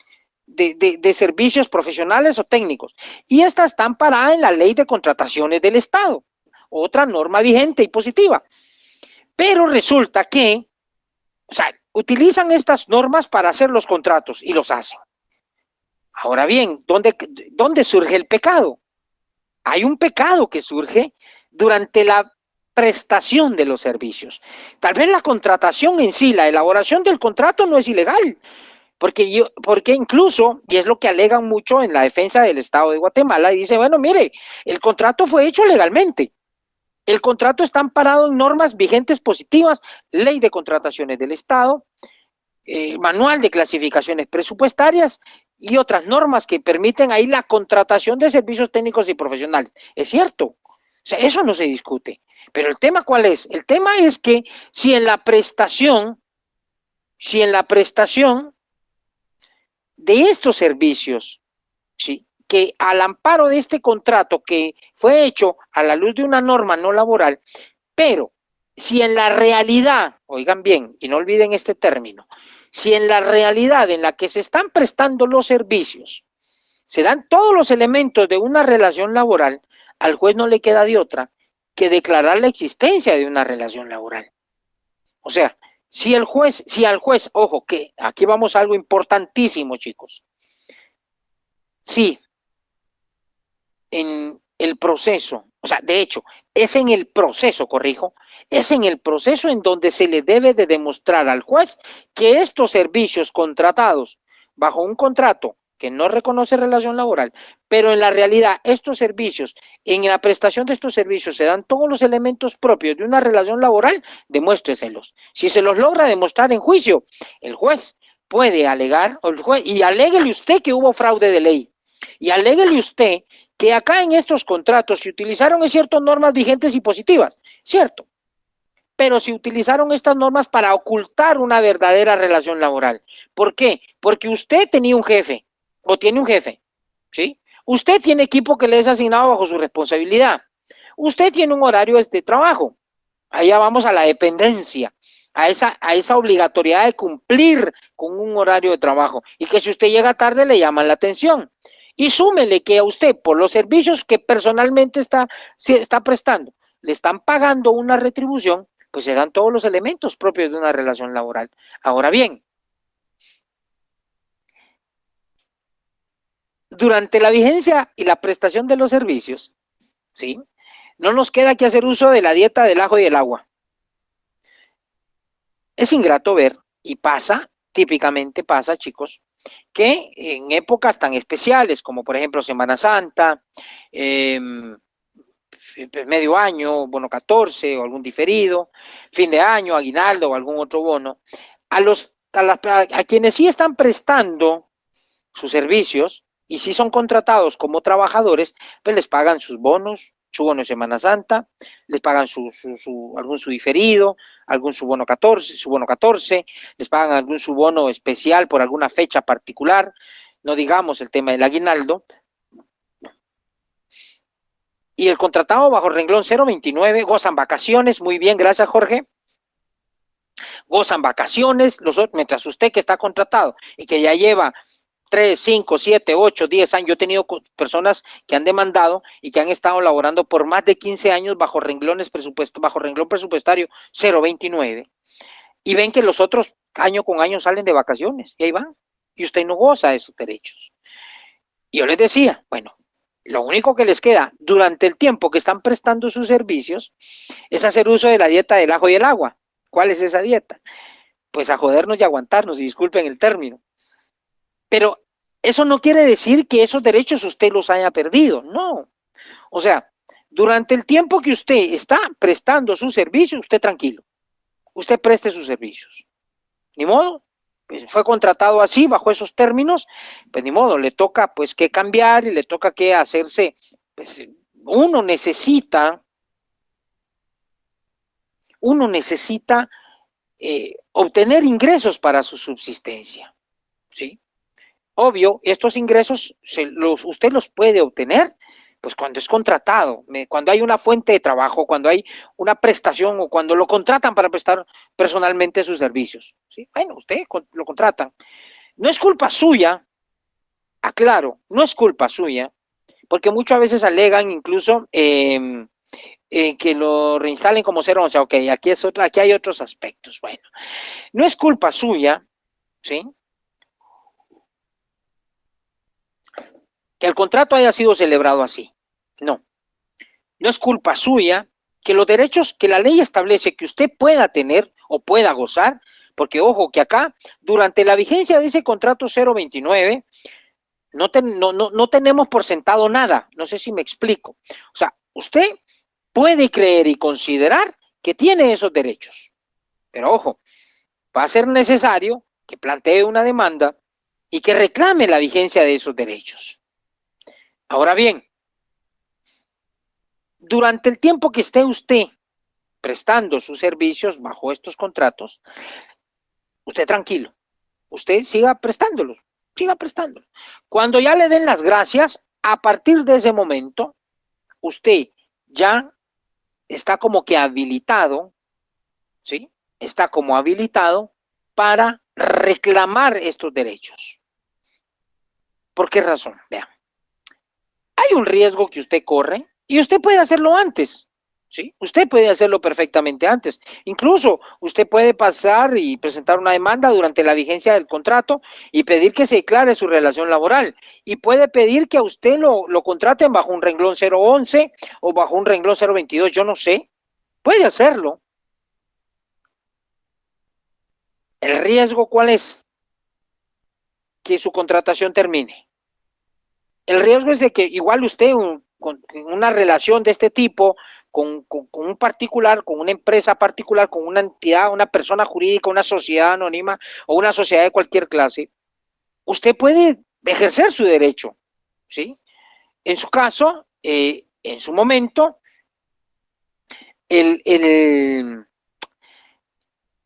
de servicios profesionales o técnicos. Y esta está amparada en la Ley de Contrataciones del Estado, otra norma vigente y positiva. Pero resulta que, o sea, utilizan estas normas para hacer los contratos y los hacen. Ahora bien, ¿dónde surge el pecado? Hay un pecado que surge durante la prestación de los servicios. Tal vez la contratación en sí, la elaboración del contrato no es ilegal, porque incluso, y es lo que alegan mucho en la defensa del Estado de Guatemala, y dice, bueno, mire, el contrato fue hecho legalmente. El contrato está amparado en normas vigentes positivas, Ley de Contrataciones del Estado, Manual de Clasificaciones Presupuestarias y otras normas que permiten ahí la contratación de servicios técnicos y profesionales. Es cierto, o sea, eso no se discute. Pero el tema, ¿cuál es? El tema es que si en la prestación de estos servicios, ¿sí?, que al amparo de este contrato que fue hecho a la luz de una norma no laboral, pero si en la realidad, oigan bien, y no olviden este término, si en la realidad en la que se están prestando los servicios se dan todos los elementos de una relación laboral, al juez no le queda de otra que declarar la existencia de una relación laboral. O sea, si al juez, ojo, que aquí vamos a algo importantísimo, chicos. Si en el proceso, o sea, de hecho, es en el proceso, corrijo, es en el proceso en donde se le debe de demostrar al juez que estos servicios contratados bajo un contrato que no reconoce relación laboral, pero en la realidad estos servicios, en la prestación de estos servicios se dan todos los elementos propios de una relación laboral, demuéstreselos. Si se los logra demostrar en juicio, el juez puede alegar, y aléguele usted que hubo fraude de ley, y aléguele usted que acá en estos contratos se utilizaron ciertas normas vigentes y positivas, cierto, pero se utilizaron estas normas para ocultar una verdadera relación laboral. ¿Por qué? Porque usted tenía un jefe, o tiene un jefe, ¿sí? Usted tiene equipo que le es asignado bajo su responsabilidad. Usted tiene un horario de trabajo. Allá vamos a la dependencia, a esa obligatoriedad de cumplir con un horario de trabajo. Y que si usted llega tarde le llaman la atención. Y súmele que a usted, por los servicios que personalmente está prestando, le están pagando una retribución, pues se dan todos los elementos propios de una relación laboral. Ahora bien, durante la vigencia y la prestación de los servicios, ¿sí? No nos queda que hacer uso de la dieta del ajo y el agua. Es ingrato ver, y pasa, típicamente pasa, chicos, que en épocas tan especiales como por ejemplo Semana Santa, medio año, bono 14 o algún diferido, fin de año, aguinaldo o algún otro bono, a quienes sí están prestando sus servicios y sí son contratados como trabajadores, pues les pagan sus bonos, su bono de Semana Santa, les pagan algún su diferido, algún su bono 14, les pagan algún su bono especial por alguna fecha particular, no digamos el tema del aguinaldo. Y el contratado bajo renglón 029 gozan vacaciones, muy bien, gracias Jorge. Gozan vacaciones, mientras usted que está contratado y que ya lleva 3, 5, 7, 8, 10 años, yo he tenido personas que han demandado y que han estado laborando por más de 15 años bajo renglón presupuestario 029 y ven que los otros año con año salen de vacaciones y ahí van y usted no goza de esos derechos. Y yo les decía, bueno, lo único que les queda durante el tiempo que están prestando sus servicios es hacer uso de la dieta del ajo y el agua. ¿Cuál es esa dieta? Pues a jodernos y aguantarnos, y disculpen el término. Pero eso no quiere decir que esos derechos usted los haya perdido, no. O sea, durante el tiempo que usted está prestando su servicio, usted tranquilo, usted preste sus servicios. Ni modo, pues fue contratado así, bajo esos términos, pues ni modo, le toca pues que cambiar y le toca que hacerse, pues uno necesita obtener ingresos para su subsistencia, ¿sí? Obvio, estos ingresos usted los puede obtener pues cuando es contratado, cuando hay una fuente de trabajo, cuando hay una prestación o cuando lo contratan para prestar personalmente sus servicios. ¿Sí? Bueno, usted lo contratan. No es culpa suya, aclaro, no es culpa suya, porque muchas veces alegan incluso que lo reinstalen como 011. Ok, aquí hay otros aspectos. Bueno, no es culpa suya, ¿sí? Que el contrato haya sido celebrado así. No. No es culpa suya que los derechos que la ley establece que usted pueda tener o pueda gozar, porque ojo que acá, durante la vigencia de ese contrato 029, no tenemos por sentado nada. No sé si me explico. O sea, usted puede creer y considerar que tiene esos derechos. Pero ojo, va a ser necesario que plantee una demanda y que reclame la vigencia de esos derechos. Ahora bien, durante el tiempo que esté usted prestando sus servicios bajo estos contratos, usted tranquilo, usted siga prestándolos, siga prestándolos. Cuando ya le den las gracias, a partir de ese momento, usted ya está como que habilitado, ¿sí? Está como habilitado para reclamar estos derechos. ¿Por qué razón? Vean. Hay un riesgo que usted corre y usted puede hacerlo antes, ¿sí? Usted puede hacerlo perfectamente antes. Incluso usted puede pasar y presentar una demanda durante la vigencia del contrato y pedir que se declare su relación laboral. Y puede pedir que a usted lo contraten bajo un renglón 011 o bajo un renglón 022, yo no sé. Puede hacerlo. ¿El riesgo cuál es? Que su contratación termine. El riesgo es de que igual usted, con una relación de este tipo, con un particular, con una empresa particular, con una entidad, una persona jurídica, una sociedad anónima o una sociedad de cualquier clase, usted puede ejercer su derecho, ¿sí? En su caso, en su momento,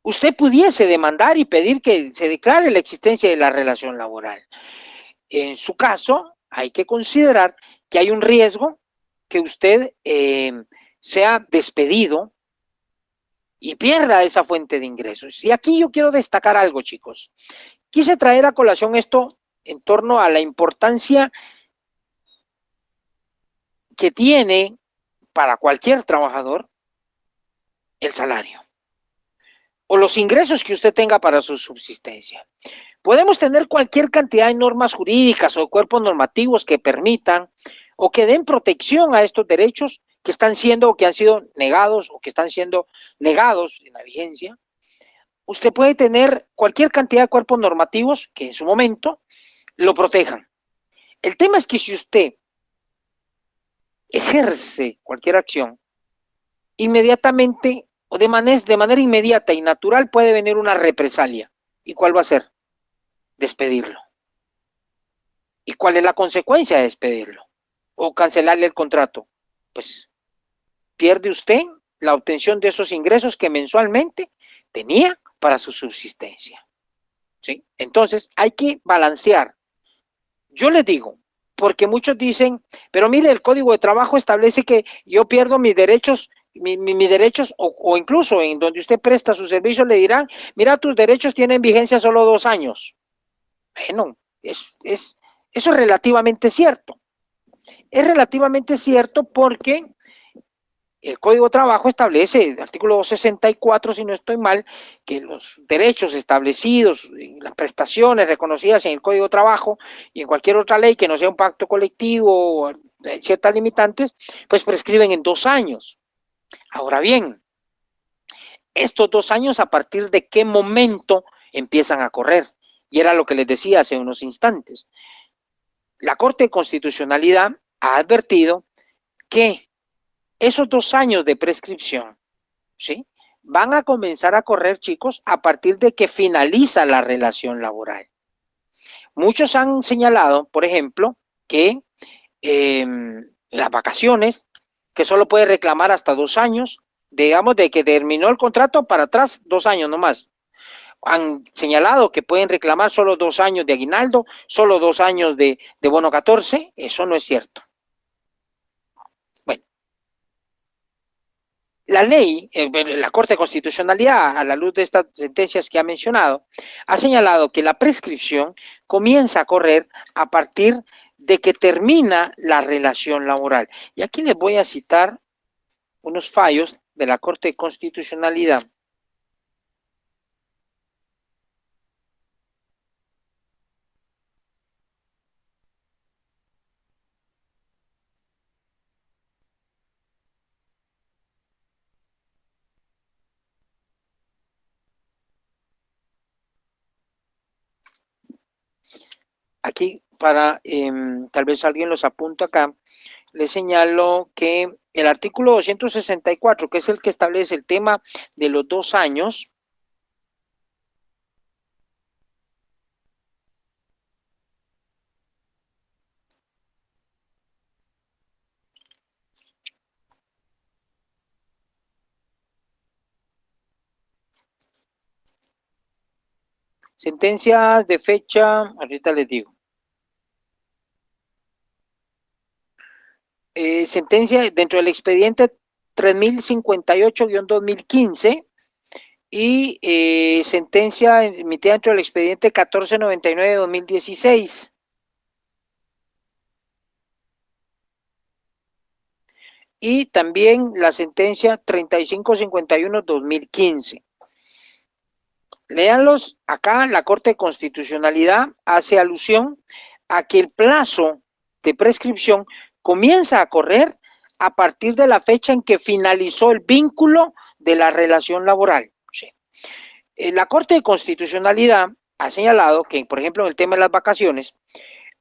usted pudiese demandar y pedir que se declare la existencia de la relación laboral. En su caso, hay que considerar que hay un riesgo que usted sea despedido y pierda esa fuente de ingresos. Y aquí yo quiero destacar algo, chicos. Quise traer a colación esto en torno a la importancia que tiene para cualquier trabajador el salario o los ingresos que usted tenga para su subsistencia. Podemos tener cualquier cantidad de normas jurídicas o cuerpos normativos que permitan o que den protección a estos derechos que están siendo o que han sido negados o que están siendo negados en la vigencia. Usted puede tener cualquier cantidad de cuerpos normativos que en su momento lo protejan. El tema es que si usted ejerce cualquier acción, inmediatamente o de manera inmediata y natural puede venir una represalia. ¿Y cuál va a ser? Despedirlo. ¿Y cuál es la consecuencia de despedirlo? O cancelarle el contrato. Pues pierde usted la obtención de esos ingresos que mensualmente tenía para su subsistencia. ¿Sí? Entonces hay que balancear. Yo les digo, porque muchos dicen, pero mire, el Código de Trabajo establece que yo pierdo mis derechos, mis derechos, o incluso en donde usted presta su servicio le dirán, mira, tus derechos tienen vigencia solo 2 años. Bueno, eso es relativamente cierto. Es relativamente cierto porque el Código de Trabajo establece, el artículo 64, si no estoy mal, que los derechos establecidos, las prestaciones reconocidas en el Código de Trabajo y en cualquier otra ley que no sea un pacto colectivo o ciertas limitantes, pues prescriben en 2 años. Ahora bien, estos 2 años, ¿a partir de qué momento empiezan a correr? Y era lo que les decía hace unos instantes. La Corte de Constitucionalidad ha advertido que esos 2 años de prescripción, ¿sí?, van a comenzar a correr, chicos, a partir de que finaliza la relación laboral. Muchos han señalado, por ejemplo, que las vacaciones, que solo puede reclamar hasta 2 años, digamos, de que terminó el contrato para atrás, 2 años nomás. Han señalado que pueden reclamar solo 2 años de aguinaldo, solo 2 años de bono 14, eso no es cierto. Bueno, la ley, la Corte de Constitucionalidad, a la luz de estas sentencias que ha mencionado, ha señalado que la prescripción comienza a correr a partir de que termina la relación laboral. Y aquí les voy a citar unos fallos de la Corte de Constitucionalidad. Aquí, para tal vez alguien los apunta acá, les señalo que el artículo 264, que es el que establece el tema de los 2 años, sentencias de fecha, ahorita les digo. Sentencia dentro del expediente 3058-2015 y sentencia emitida dentro del expediente 1499-2016. Y también la sentencia 3551-2015. Léanlos, acá la Corte de Constitucionalidad hace alusión a que el plazo de prescripción comienza a correr a partir de la fecha en que finalizó el vínculo de la relación laboral. Sí. La Corte de Constitucionalidad ha señalado que, por ejemplo, en el tema de las vacaciones,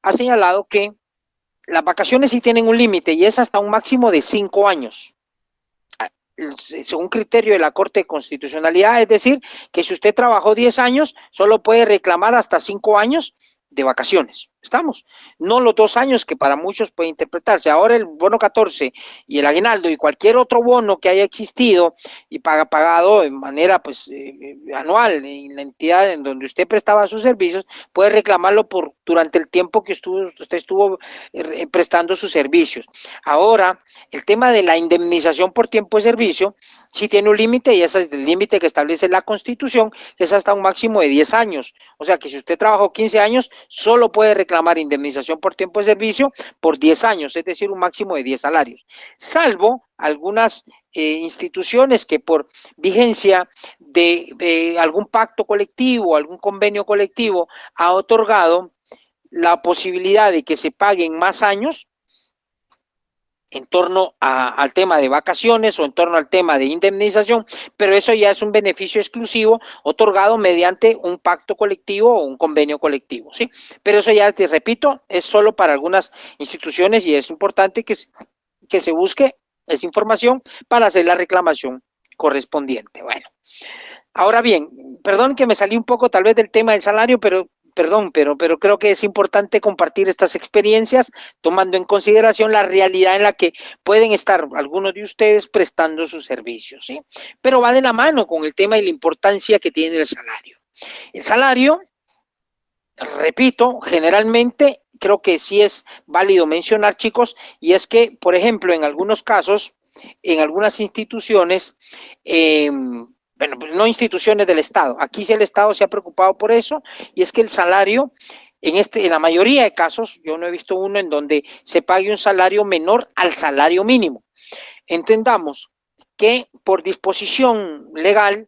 ha señalado que las vacaciones sí tienen un límite y es hasta un máximo de 5 años. Según criterio de la Corte de Constitucionalidad, es decir, que si usted trabajó 10 años, solo puede reclamar hasta 5 años de vacaciones. Estamos, no los 2 años que para muchos puede interpretarse. Ahora el bono 14 y el aguinaldo y cualquier otro bono que haya existido y pagado de manera pues anual en la entidad en donde usted prestaba sus servicios, puede reclamarlo durante el tiempo que usted estuvo prestando sus servicios. Ahora, el tema de la indemnización por tiempo de servicio sí tiene un límite, y ese es el límite que establece la Constitución, que es hasta un máximo de 10 años. O sea que si usted trabajó 15 años, solo puede reclamar indemnización por tiempo de servicio por 10 años, es decir, un máximo de 10 salarios. Salvo algunas instituciones que por vigencia de algún pacto colectivo, algún convenio colectivo, ha otorgado la posibilidad de que se paguen más años en torno al tema de vacaciones o en torno al tema de indemnización, pero eso ya es un beneficio exclusivo otorgado mediante un pacto colectivo o un convenio colectivo, ¿sí? Pero eso ya, te repito, es solo para algunas instituciones, y es importante que se busque esa información para hacer la reclamación correspondiente. Bueno, ahora bien, perdón que me salí un poco tal vez del tema del salario, pero creo que es importante compartir estas experiencias tomando en consideración la realidad en la que pueden estar algunos de ustedes prestando sus servicios, ¿sí? Pero va de la mano con el tema y la importancia que tiene el salario. El salario, repito, generalmente creo que sí es válido mencionar, chicos, y es que, por ejemplo, en algunos casos, en algunas instituciones, bueno, pues no instituciones del Estado, aquí sí el Estado se ha preocupado por eso, y es que el salario, en la mayoría de casos, yo no he visto uno en donde se pague un salario menor al salario mínimo. Entendamos que por disposición legal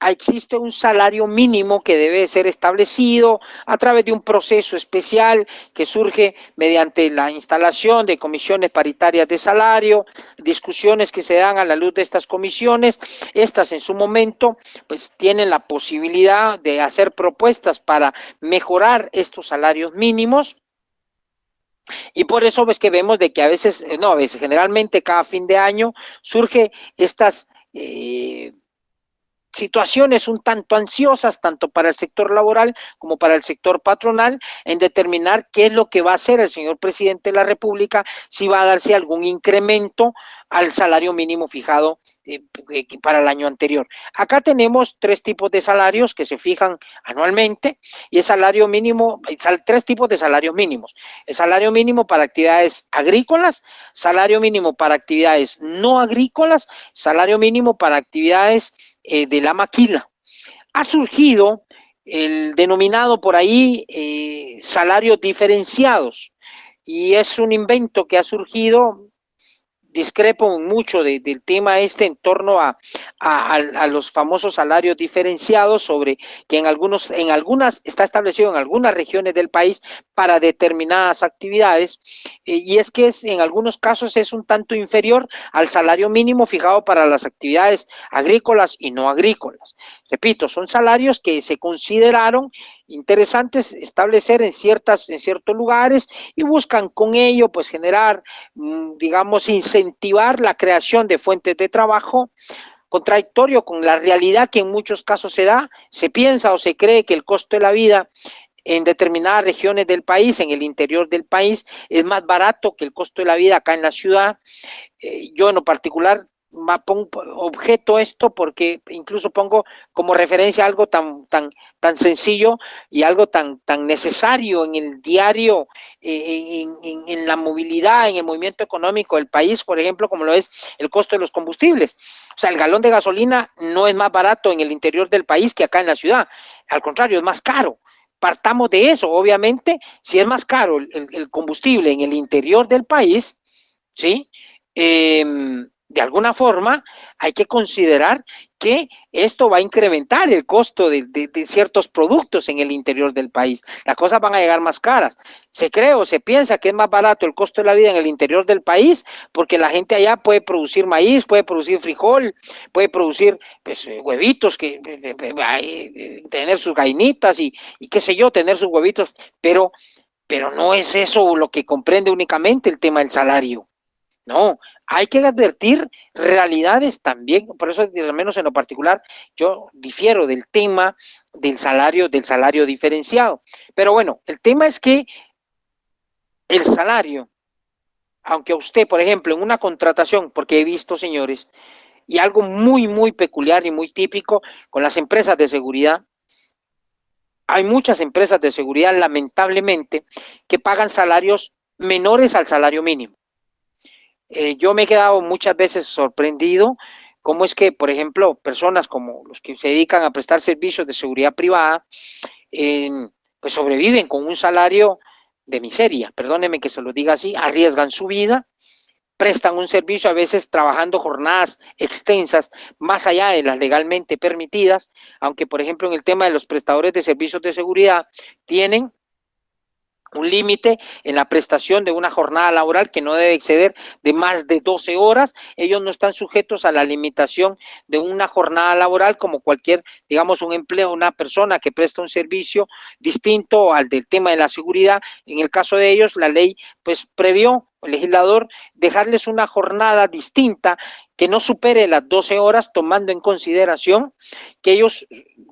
existe un salario mínimo que debe ser establecido a través de un proceso especial que surge mediante la instalación de comisiones paritarias de salario, discusiones que se dan a la luz de estas comisiones. Estas en su momento pues tienen la posibilidad de hacer propuestas para mejorar estos salarios mínimos. Y por eso ves que vemos de que a veces, no a veces, generalmente cada fin de año surge estas situaciones un tanto ansiosas, tanto para el sector laboral como para el sector patronal, en determinar qué es lo que va a hacer el señor presidente de la República, si va a darse algún incremento al salario mínimo fijado para el año anterior. Acá tenemos 3 tipos de salarios que se fijan anualmente, y el salario mínimo, 3 tipos de salarios mínimos. El salario mínimo para actividades agrícolas, salario mínimo para actividades no agrícolas, salario mínimo para actividades de la maquila. Ha surgido el denominado por ahí salarios diferenciados, y es un invento que ha surgido. Discrepo mucho del tema en torno a los famosos salarios diferenciados, sobre que en algunas está establecido en algunas regiones del país para determinadas actividades, y es que en algunos casos es un tanto inferior al salario mínimo fijado para las actividades agrícolas y no agrícolas. Repito, son salarios que se consideraron interesantes establecer en ciertos lugares, y buscan con ello pues generar, digamos, incentivar la creación de fuentes de trabajo, contradictorio con la realidad que en muchos casos se da. Se piensa o se cree que el costo de la vida en determinadas regiones del país, en el interior del país, es más barato que el costo de la vida acá en la ciudad. Yo en lo particular objeto esto porque incluso pongo como referencia algo tan sencillo y algo tan necesario en el diario, en la movilidad, en el movimiento económico del país, por ejemplo, como lo es el costo de los combustibles. O sea, el galón de gasolina no es más barato en el interior del país que acá en la ciudad, al contrario, es más caro. Partamos de eso. Obviamente, si es más caro el combustible en el interior del país, ¿sí? De alguna forma hay que considerar que esto va a incrementar el costo de ciertos productos en el interior del país. Las cosas van a llegar más caras. Se cree o se piensa que es más barato el costo de la vida en el interior del país porque la gente allá puede producir maíz, puede producir frijol, puede producir pues, huevitos, tener sus gallinitas y qué sé yo, tener sus huevitos, pero no es eso lo que comprende únicamente el tema del salario. No, hay que advertir realidades también. Por eso, al menos en lo particular, yo difiero del tema del salario diferenciado. Pero bueno, el tema es que el salario, aunque a usted, por ejemplo, en una contratación, porque he visto, señores, y algo muy, muy peculiar y muy típico con las empresas de seguridad, hay muchas empresas de seguridad, lamentablemente, que pagan salarios menores al salario mínimo. Yo me he quedado muchas veces sorprendido cómo es que, por ejemplo, personas como los que se dedican a prestar servicios de seguridad privada, eh, pues sobreviven con un salario de miseria, perdónenme que se lo diga así, arriesgan su vida, prestan un servicio a veces trabajando jornadas extensas más allá de las legalmente permitidas, aunque por ejemplo en el tema de los prestadores de servicios de seguridad tienen un límite en la prestación de una jornada laboral que no debe exceder de más de 12 horas. Ellos no están sujetos a la limitación de una jornada laboral como cualquier, digamos, un empleo, una persona que presta un servicio distinto al del tema de la seguridad. En el caso de ellos, la ley pues previó, el legislador, dejarles una jornada distinta que no supere las 12 horas, tomando en consideración que ellos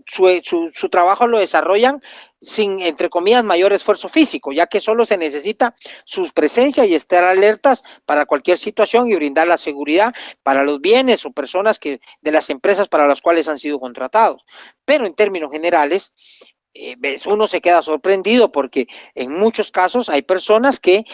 su trabajo lo desarrollan sin, entre comillas, mayor esfuerzo físico, ya que solo se necesita su presencia y estar alertas para cualquier situación y brindar la seguridad para los bienes o personas que de las empresas para las cuales han sido contratados. Pero en términos generales, uno se queda sorprendido porque en muchos casos hay personas que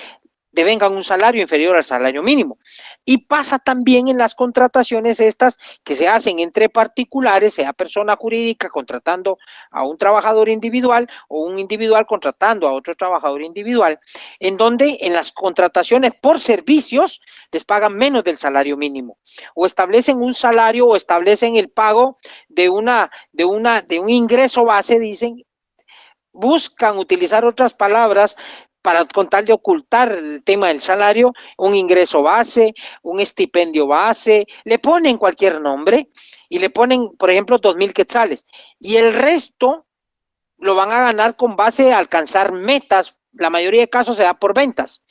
devengan un salario inferior al salario mínimo. Y pasa también en las contrataciones estas que se hacen entre particulares, sea persona jurídica contratando a un trabajador individual o un individual contratando a otro trabajador individual, en donde en las contrataciones por servicios les pagan menos del salario mínimo, o establecen un salario o establecen el pago de un ingreso base, dicen, buscan utilizar otras palabras para con tal de ocultar el tema del salario, un ingreso base, un estipendio base, le ponen cualquier nombre y le ponen, por ejemplo, 2,000 quetzales. Y el resto lo van a ganar con base a alcanzar metas. La mayoría de casos se da por ventas.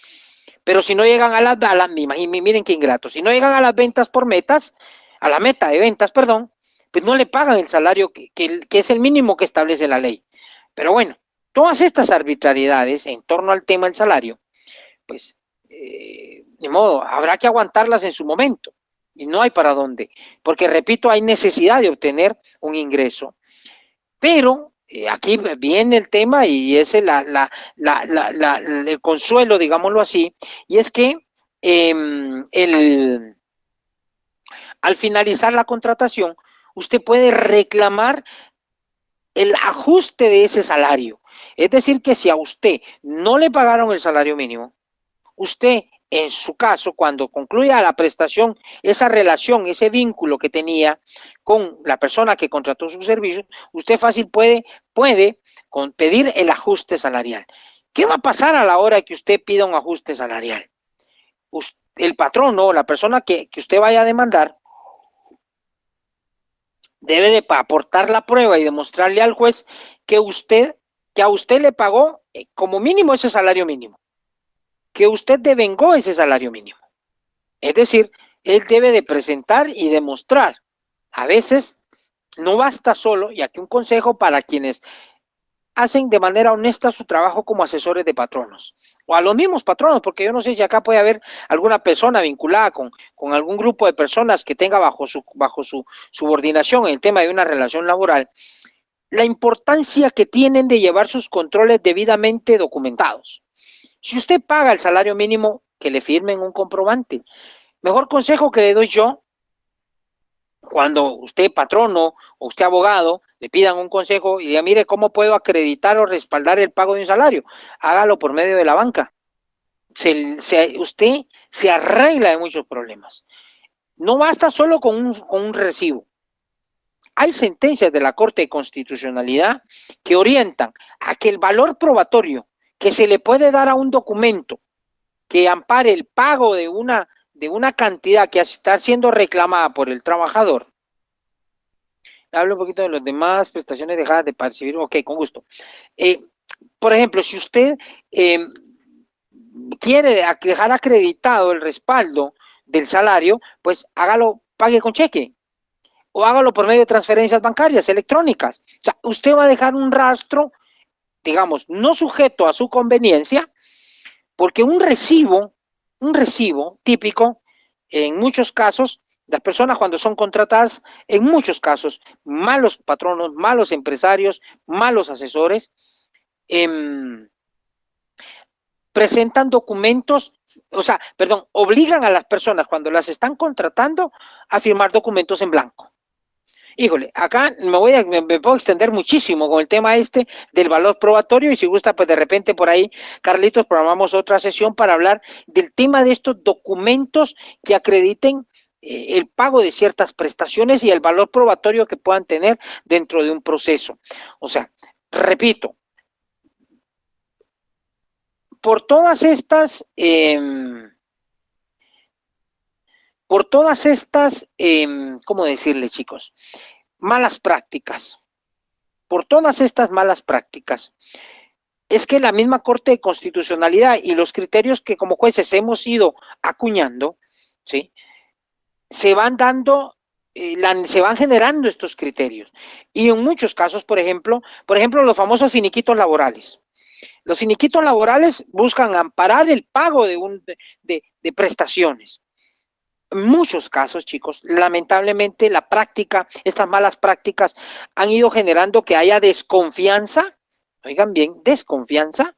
Pero si no llegan a las mismas, y miren qué ingrato, si no llegan a las ventas por metas, a la meta de ventas, perdón, pues no le pagan el salario que es el mínimo que establece la ley. Pero bueno, todas estas arbitrariedades en torno al tema del salario, pues, de modo, habrá que aguantarlas en su momento. Y no hay para dónde. Porque, repito, hay necesidad de obtener un ingreso. Pero aquí viene el tema y ese es el consuelo, digámoslo así, y es que al finalizar la contratación, usted puede reclamar el ajuste de ese salario. Es decir, que si a usted no le pagaron el salario mínimo, usted, en su caso, cuando concluya la prestación, esa relación, ese vínculo que tenía con la persona que contrató su servicio, usted fácil puede pedir el ajuste salarial. ¿Qué va a pasar a la hora que usted pida un ajuste salarial? El patrón o la persona que usted vaya a demandar debe de aportar la prueba y demostrarle al juez que a usted le pagó como mínimo ese salario mínimo, que usted devengó ese salario mínimo. Es decir, él debe de presentar y demostrar. A veces no basta solo, y aquí un consejo para quienes hacen de manera honesta su trabajo como asesores de patronos, o a los mismos patronos, porque yo no sé si acá puede haber alguna persona vinculada con algún grupo de personas que tenga bajo su subordinación en el tema de una relación laboral, la importancia que tienen de llevar sus controles debidamente documentados. Si usted paga el salario mínimo, que le firmen un comprobante. Mejor consejo que le doy yo, cuando usted patrono o usted abogado le pidan un consejo y diga, mire, ¿cómo puedo acreditar o respaldar el pago de un salario? Hágalo por medio de la banca. Usted se arregla de muchos problemas. No basta solo con un recibo. Hay sentencias de la Corte de Constitucionalidad que orientan a que el valor probatorio que se le puede dar a un documento que ampare el pago de una cantidad que está siendo reclamada por el trabajador. Hablo un poquito de los demás prestaciones dejadas de percibir. Ok, con gusto. Por ejemplo, si usted quiere dejar acreditado el respaldo del salario, pues hágalo, pague con cheque o hágalo por medio de transferencias bancarias electrónicas. O sea, usted va a dejar un rastro, digamos, no sujeto a su conveniencia, Porque un recibo típico, en muchos casos, las personas cuando son contratadas, en muchos casos, malos patronos, malos empresarios, malos asesores, presentan documentos, o sea, perdón, obligan a las personas cuando las están contratando a firmar documentos en blanco. Híjole, acá me puedo extender muchísimo con el tema este del valor probatorio y si gusta, pues de repente por ahí, Carlitos, programamos otra sesión para hablar del tema de estos documentos que acrediten el pago de ciertas prestaciones y el valor probatorio que puedan tener dentro de un proceso. O sea, repito, por todas estas, ¿cómo decirle, chicos? Malas prácticas. Por todas estas malas prácticas, es que la misma Corte de Constitucionalidad y los criterios que como jueces hemos ido acuñando, ¿sí? Se van dando, se van generando estos criterios. Y en muchos casos, por ejemplo, los famosos finiquitos laborales. Los finiquitos laborales buscan amparar el pago de prestaciones. En muchos casos, chicos, lamentablemente la práctica, estas malas prácticas han ido generando que haya desconfianza, oigan bien, desconfianza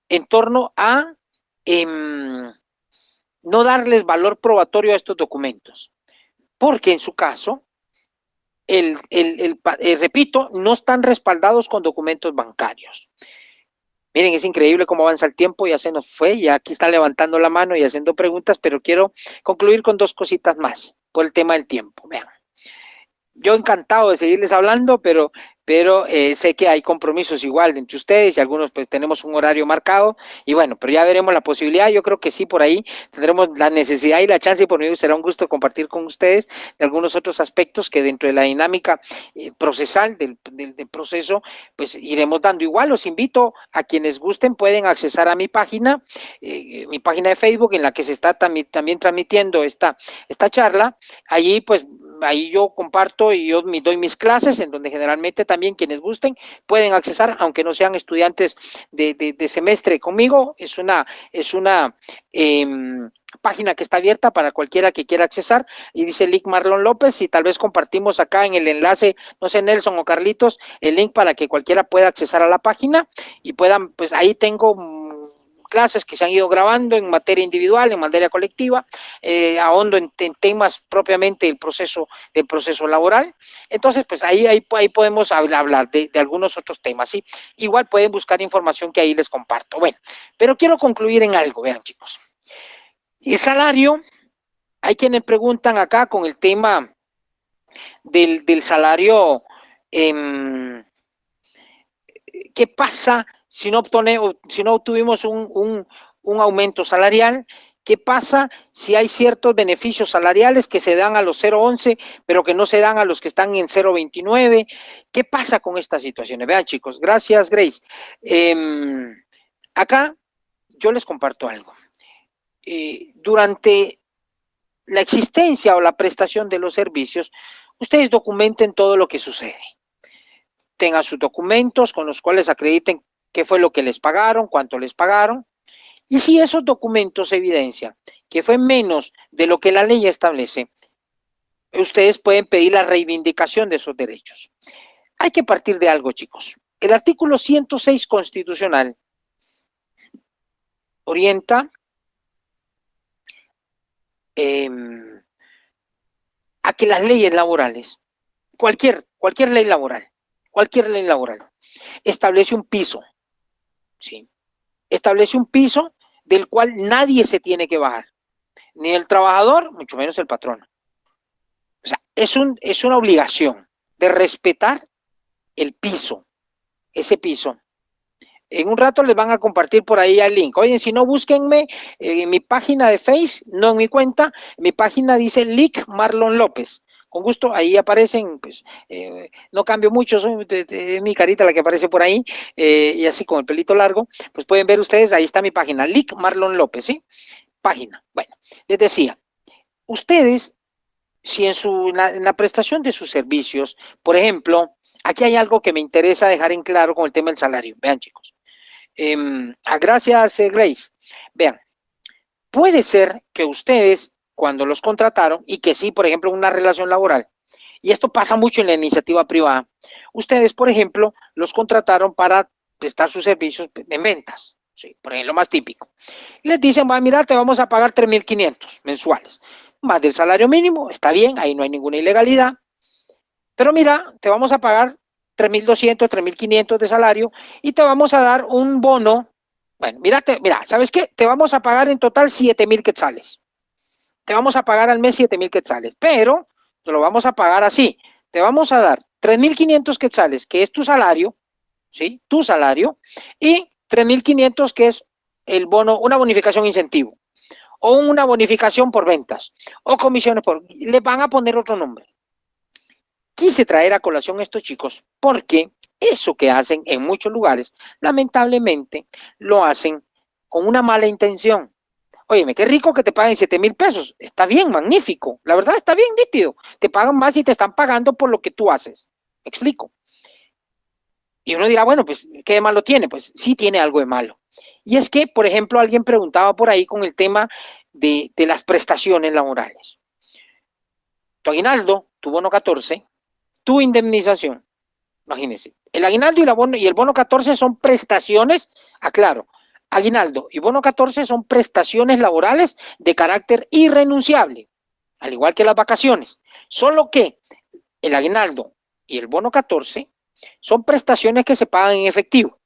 en torno a no darles valor probatorio a estos documentos. Porque en su caso, repito, no están respaldados con documentos bancarios. Miren, es increíble cómo avanza el tiempo, ya se nos fue, y aquí están levantando la mano y haciendo preguntas, pero quiero concluir con dos cositas más por el tema del tiempo. Vean, yo encantado de seguirles hablando, pero sé que hay compromisos igual entre ustedes y algunos pues tenemos un horario marcado y bueno, pero ya veremos la posibilidad. Yo creo que sí, por ahí tendremos la necesidad y la chance y por mí será un gusto compartir con ustedes de algunos otros aspectos que dentro de la dinámica procesal del proceso pues iremos dando. Igual los invito a quienes gusten, pueden accesar a mi página de Facebook en la que se está también transmitiendo esta charla. Allí pues ahí yo comparto y yo doy mis clases en donde generalmente también quienes gusten pueden accesar, aunque no sean estudiantes de semestre conmigo. Es una página que está abierta para cualquiera que quiera accesar y dice Lic Marlon López y tal vez compartimos acá en el enlace, no sé, Nelson o Carlitos, el link para que cualquiera pueda accesar a la página y puedan, pues ahí tengo clases que se han ido grabando en materia individual, en materia colectiva, ahondo en temas propiamente del proceso laboral. Entonces, pues ahí podemos hablar de algunos otros temas, ¿sí? Igual pueden buscar información que ahí les comparto. Bueno, pero quiero concluir en algo, vean chicos. El salario, hay quienes preguntan acá con el tema del salario, ¿qué pasa si no obtuvimos un aumento salarial? ¿Qué pasa si hay ciertos beneficios salariales que se dan a los 0.11, pero que no se dan a los que están en 0.29? ¿Qué pasa con estas situaciones? Vean, chicos, gracias, Grace. Acá yo les comparto algo. Durante la existencia o la prestación de los servicios, ustedes documenten todo lo que sucede. Tengan sus documentos con los cuales acrediten qué fue lo que les pagaron, cuánto les pagaron, y si esos documentos evidencian que fue menos de lo que la ley establece, ustedes pueden pedir la reivindicación de esos derechos. Hay que partir de algo, chicos. El artículo 106 constitucional orienta a que las leyes laborales, cualquier ley laboral, establece un piso, ¿sí? Establece un piso del cual nadie se tiene que bajar, ni el trabajador, mucho menos el patrón. O sea, es una obligación de respetar el piso, ese piso. En un rato les van a compartir por ahí el link. Oye, si no, búsquenme en mi página de Face, no en mi cuenta, mi página dice Lic Marlon López. Con gusto, ahí aparecen, pues, no cambio mucho, es mi carita la que aparece por ahí, y así con el pelito largo, pues pueden ver ustedes, ahí está mi página, Lic Marlon López, ¿sí? Página. Bueno, les decía, ustedes, si en la prestación de sus servicios, por ejemplo, aquí hay algo que me interesa dejar en claro con el tema del salario. Vean, chicos. Gracias, Grace. Vean, puede ser que ustedes, cuando los contrataron, y que sí, por ejemplo, una relación laboral, y esto pasa mucho en la iniciativa privada, ustedes, por ejemplo, los contrataron para prestar sus servicios en ventas, sí, por ejemplo, lo más típico. Y les dicen, va, mira, te vamos a pagar 3.500 mensuales, más del salario mínimo, está bien, ahí no hay ninguna ilegalidad, pero mira, te vamos a pagar 3.200, 3.500 de salario y te vamos a dar un bono. Bueno, mira, ¿sabes qué? Te vamos a pagar en total 7.000 quetzales. Te vamos a pagar al mes 7.000 quetzales, pero te lo vamos a pagar así. Te vamos a dar 3.500 quetzales, que es tu salario, ¿sí? Tu salario, y 3.500 que es el bono, una bonificación incentivo, o una bonificación por ventas, o comisiones por... Le van a poner otro nombre. Quise traer a colación a estos chicos porque eso que hacen en muchos lugares, lamentablemente, lo hacen con una mala intención. Óyeme, qué rico que te paguen 7.000 pesos. Está bien, magnífico. La verdad está bien nítido. Te pagan más y te están pagando por lo que tú haces. ¿Me explico? Y uno dirá, bueno, pues, ¿qué de malo tiene? Pues sí tiene algo de malo. Y es que, por ejemplo, alguien preguntaba por ahí con el tema de las prestaciones laborales. Tu aguinaldo, tu bono 14, tu indemnización. Imagínense, el aguinaldo y el bono 14 son prestaciones, aclaro, aguinaldo y bono 14 son prestaciones laborales de carácter irrenunciable, al igual que las vacaciones, solo que el aguinaldo y el bono 14 son prestaciones que se pagan en efectivo,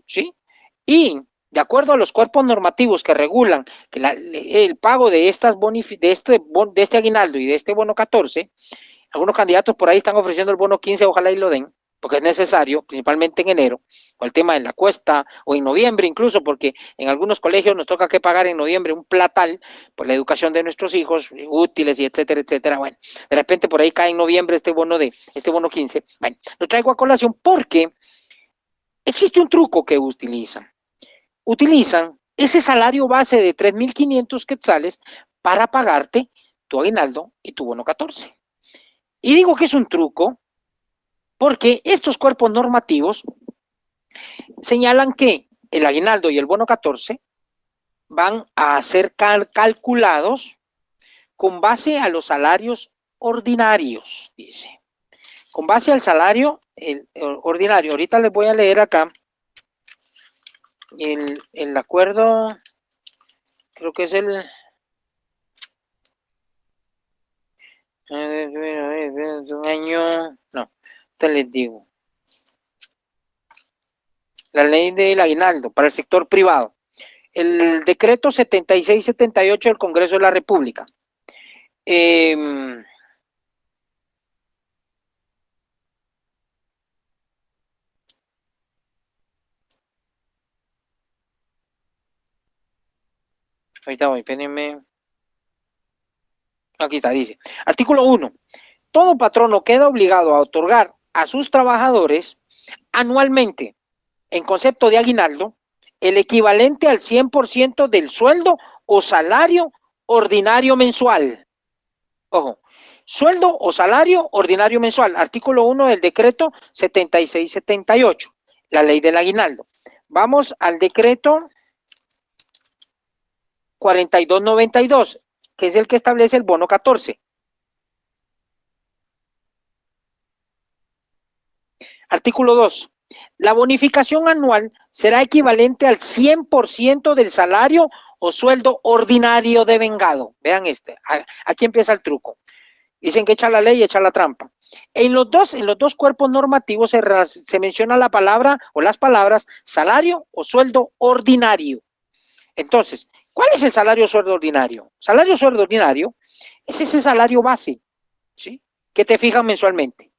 ¿sí? Y de acuerdo a los cuerpos normativos que regulan que el pago de este aguinaldo y de este bono 14, algunos candidatos por ahí están ofreciendo el bono 15, ojalá y lo den, porque es necesario, principalmente en enero, o el tema de la cuesta, o en noviembre incluso, porque en algunos colegios nos toca que pagar en noviembre un platal por la educación de nuestros hijos, útiles y etcétera, etcétera. Bueno, de repente por ahí cae en noviembre este bono 15. Bueno, lo traigo a colación porque existe un truco que utilizan. Utilizan ese salario base de 3.500 quetzales para pagarte tu aguinaldo y tu bono 14. Y digo que es un truco porque estos cuerpos normativos señalan que el aguinaldo y el bono 14 van a ser calculados con base a los salarios ordinarios, dice. Con base al salario ordinario. Ahorita les voy a leer acá el acuerdo, creo que es el... año, no, te les digo. La ley del aguinaldo para el sector privado. El decreto 7678 del Congreso de la República. Ahorita voy, espérenme. Aquí está, dice. Artículo 1. Todo patrono queda obligado a otorgar a sus trabajadores anualmente, en concepto de aguinaldo, el equivalente al 100% del sueldo o salario ordinario mensual. Ojo, sueldo o salario ordinario mensual. Artículo 1 del decreto 7678, la ley del aguinaldo. Vamos al decreto 4292, que es el que establece el bono 14. Artículo 2. La bonificación anual será equivalente al 100% del salario o sueldo ordinario devengado. Vean aquí empieza el truco. Dicen que echa la ley y echa la trampa. En los dos cuerpos normativos se menciona la palabra o las palabras salario o sueldo ordinario. Entonces, ¿cuál es el salario o sueldo ordinario? Salario o sueldo ordinario es ese salario base, ¿sí?, que te fijan mensualmente.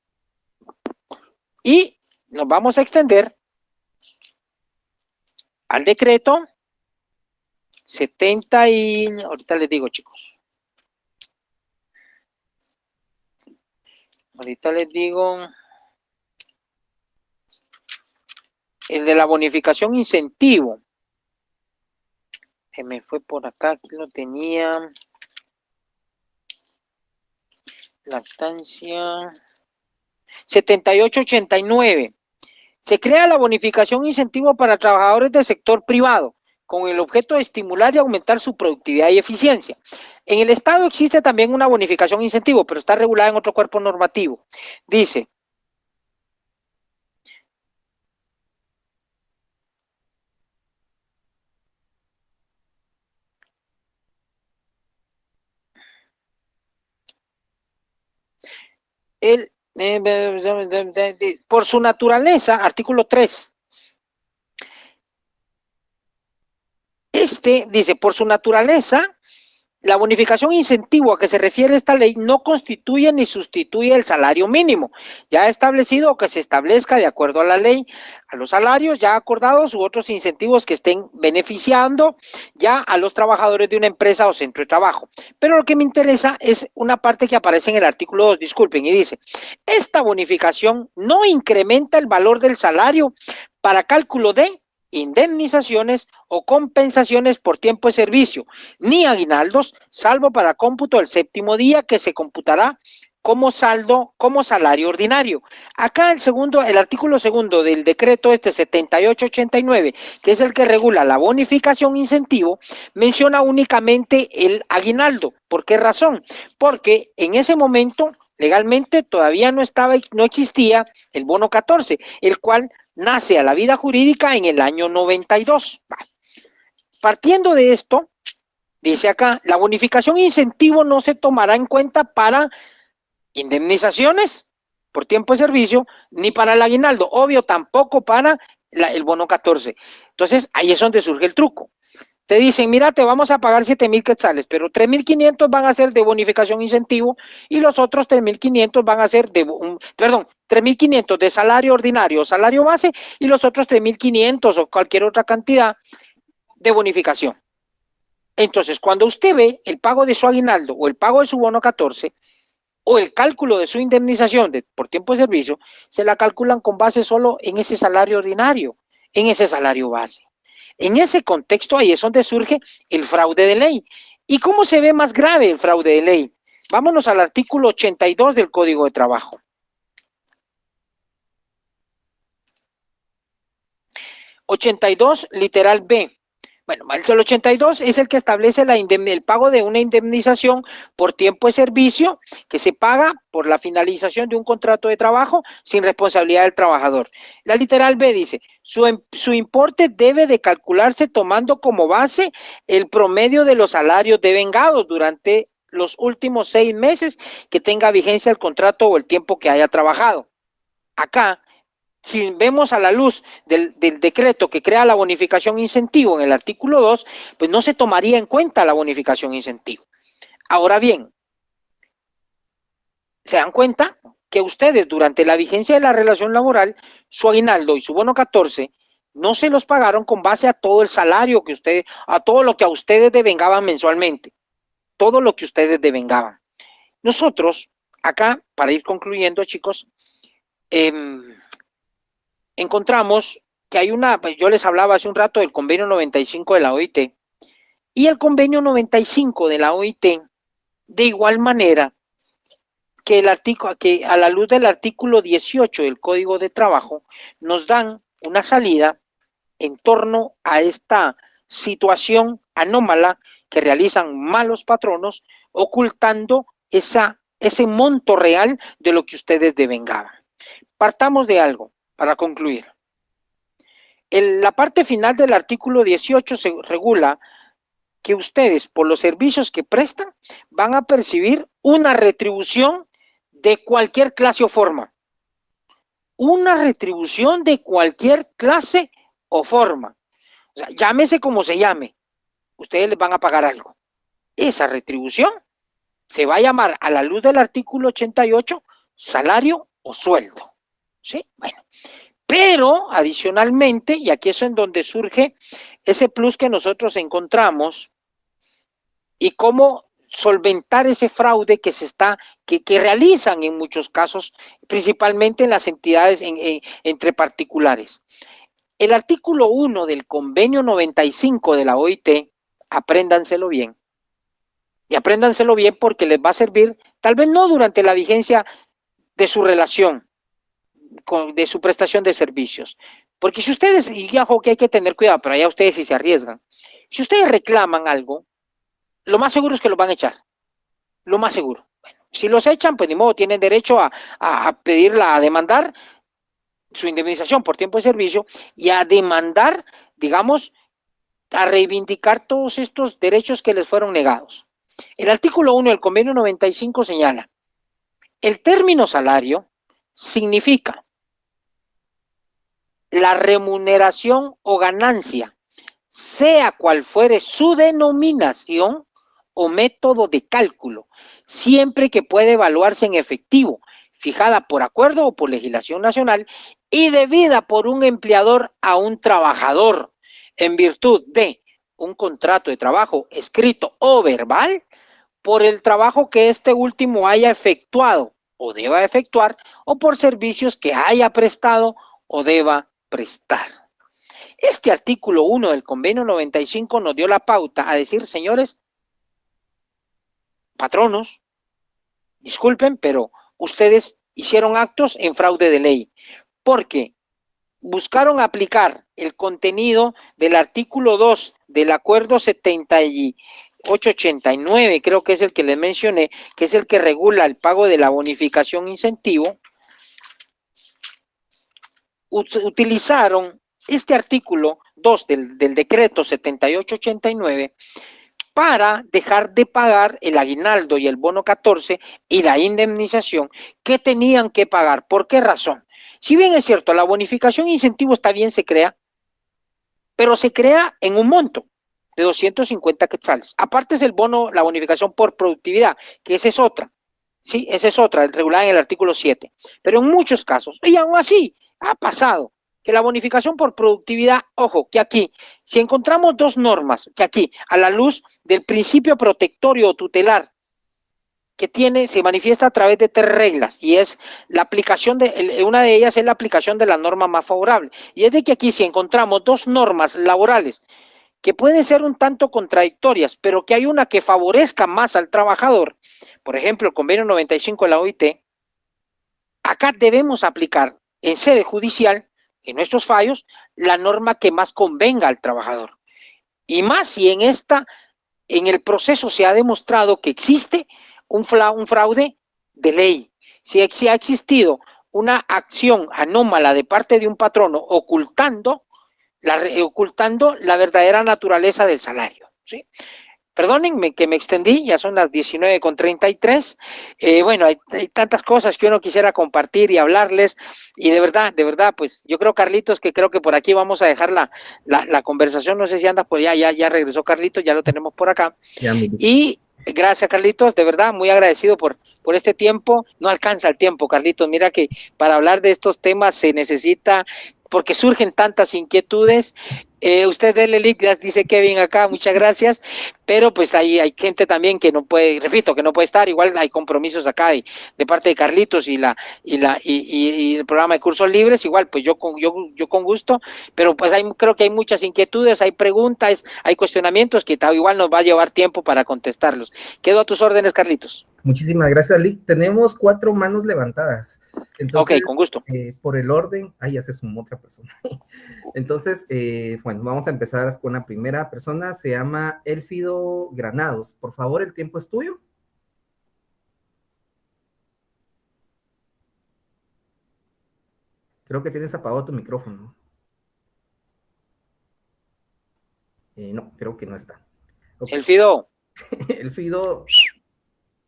Y nos vamos a extender al decreto 70 y... ahorita les digo, chicos. Ahorita les digo... el de la bonificación incentivo. Se me fue por acá, aquí lo tenía. Lactancia. 7889. Se crea la bonificación incentivo para trabajadores del sector privado. con el objeto de estimular y aumentar su productividad y eficiencia. En el Estado existe también una bonificación incentivo, pero está regulada en otro cuerpo normativo. Dice, por su naturaleza, artículo 3, dice, por su naturaleza, la bonificación incentivo a que se refiere esta ley no constituye ni sustituye el salario mínimo ya establecido o que se establezca de acuerdo a la ley, a los salarios ya acordados u otros incentivos que estén beneficiando ya a los trabajadores de una empresa o centro de trabajo. Pero lo que me interesa es una parte que aparece en el artículo 2, disculpen, y dice, esta bonificación no incrementa el valor del salario para cálculo de indemnizaciones o compensaciones por tiempo de servicio, ni aguinaldos, salvo para cómputo del séptimo día que se computará como saldo, como salario ordinario. Acá el artículo segundo del decreto 7889, que es el que regula la bonificación incentivo, menciona únicamente el aguinaldo. ¿Por qué razón? Porque en ese momento legalmente todavía no existía el bono 14, el cual nace a la vida jurídica en el año 92. Partiendo de esto, dice acá, la bonificación incentivo no se tomará en cuenta para indemnizaciones por tiempo de servicio, ni para el aguinaldo, obvio, tampoco para el bono 14. Entonces, ahí es donde surge el truco. Te dicen, mira, te vamos a pagar 7,000 quetzales, pero 3,500 van a ser de bonificación incentivo y los otros 3,500 van a ser 3,500 de salario ordinario o salario base y los otros 3,500 o cualquier otra cantidad de bonificación. Entonces, cuando usted ve el pago de su aguinaldo o el pago de su bono 14 o el cálculo de su indemnización por tiempo de servicio, se la calculan con base solo en ese salario ordinario, en ese salario base. En ese contexto, ahí es donde surge el fraude de ley. ¿Y cómo se ve más grave el fraude de ley? Vámonos al artículo 82 del Código de Trabajo. 82, literal B. Bueno, el 82 es el que establece el pago de una indemnización por tiempo de servicio que se paga por la finalización de un contrato de trabajo sin responsabilidad del trabajador. La literal B dice, su importe debe de calcularse tomando como base el promedio de los salarios devengados durante los últimos 6 meses que tenga vigencia el contrato o el tiempo que haya trabajado. Acá, si vemos a la luz del decreto que crea la bonificación incentivo en el artículo 2, pues no se tomaría en cuenta la bonificación incentivo. Ahora bien, se dan cuenta que ustedes durante la vigencia de la relación laboral, su aguinaldo y su bono 14 no se los pagaron con base a todo el salario que ustedes, a todo lo que a ustedes devengaban mensualmente, todo lo que ustedes devengaban. Nosotros, acá, para ir concluyendo, chicos, encontramos que hay yo les hablaba hace un rato del convenio 95 de la OIT, y el convenio 95 de la OIT, de igual manera que a la luz del artículo 18 del Código de Trabajo, nos dan una salida en torno a esta situación anómala que realizan malos patronos, ocultando ese monto real de lo que ustedes devengaban. Partamos de algo para concluir. La parte final del artículo 18 se regula que ustedes, por los servicios que prestan, van a percibir una retribución de cualquier clase o forma. Una retribución de cualquier clase o forma. O sea, llámese como se llame, ustedes les van a pagar algo. Esa retribución se va a llamar, a la luz del artículo 88, salario o sueldo. ¿Sí? Bueno. Pero, adicionalmente, y aquí es en donde surge ese plus que nosotros encontramos y cómo solventar ese fraude que realizan en muchos casos, principalmente en las entidades entre particulares. El artículo 1 del convenio 95 de la OIT, apréndanselo bien. Y apréndanselo bien porque les va a servir, tal vez no durante la vigencia de su relación, de su prestación de servicios, Porque si ustedes, y ya ojo que hay que tener cuidado, pero allá ustedes sí se arriesgan. Si ustedes reclaman algo, lo más seguro es que los van a echar. Lo más seguro. Bueno, si los echan, pues ni modo, tienen derecho a pedirla, a demandar su indemnización por tiempo de servicio y a demandar, digamos, a reivindicar todos estos derechos que les fueron negados. El artículo 1 del convenio 95 señala, el término salario significa la remuneración o ganancia, sea cual fuere su denominación o método de cálculo, siempre que pueda evaluarse en efectivo, fijada por acuerdo o por legislación nacional y debida por un empleador a un trabajador en virtud de un contrato de trabajo escrito o verbal por el trabajo que este último haya efectuado o deba efectuar o por servicios que haya prestado o deba prestar. Este artículo 1 del convenio 95 nos dio la pauta a decir, señores, patronos, disculpen, pero ustedes hicieron actos en fraude de ley, porque buscaron aplicar el contenido del artículo 2 del acuerdo 7889, creo que es el que les mencioné, que es el que regula el pago de la bonificación incentivo. Utilizaron este artículo 2 del decreto 7889 para dejar de pagar el aguinaldo y el bono 14 y la indemnización que tenían que pagar. ¿Por qué razón? Si bien es cierto, la bonificación e incentivo está bien, se crea, pero se crea en un monto de 250 quetzales. Aparte es el bono, la bonificación por productividad, que esa es otra. Sí, esa es otra, regulada en el artículo 7. Pero en muchos casos, y aún así, ha pasado que la bonificación por productividad, ojo, que aquí, si encontramos dos normas, que aquí, a la luz del principio protectorio o tutelar, que tiene, se manifiesta a través de tres reglas, y es la aplicación de, una de ellas es la aplicación de la norma más favorable, y es de que aquí si encontramos dos normas laborales que pueden ser un tanto contradictorias, pero que hay una que favorezca más al trabajador, por ejemplo, el convenio 95 de la OIT, acá debemos aplicar en sede judicial, en nuestros fallos, la norma que más convenga al trabajador. Y más si en el proceso se ha demostrado que existe un fraude de ley. Si ha existido una acción anómala de parte de un patrono ocultando la verdadera naturaleza del salario, ¿sí? Perdónenme que me extendí, ya son las 19:33. Bueno, hay tantas cosas que uno quisiera compartir y hablarles, y de verdad, pues yo creo, Carlitos, que creo que por aquí vamos a dejar la conversación. No sé si andas por allá, ya regresó Carlitos, ya lo tenemos por acá. Ya, Y gracias, Carlitos, de verdad, muy agradecido por este tiempo. No alcanza el tiempo, Carlitos. Mira que para hablar de estos temas se necesita, porque surgen tantas inquietudes. Usted dele link, dice Kevin acá, muchas gracias, pero pues hay gente también que no puede, repito, que no puede estar, igual hay compromisos acá de parte de Carlitos y el programa de cursos libres, igual pues yo con gusto, pero pues creo que hay muchas inquietudes, hay preguntas, hay cuestionamientos que igual nos va a llevar tiempo para contestarlos. Quedo a tus órdenes, Carlitos. Muchísimas gracias, Lick. Tenemos 4 manos levantadas. Entonces, ok, con gusto. Por el orden, ya se sumó otra persona. Entonces, bueno, vamos a empezar con la primera persona, se llama Elfido Granados. Por favor, el tiempo es tuyo. Creo que tienes apagado tu micrófono. No, creo que no está. Okay. Elfido. Elfido.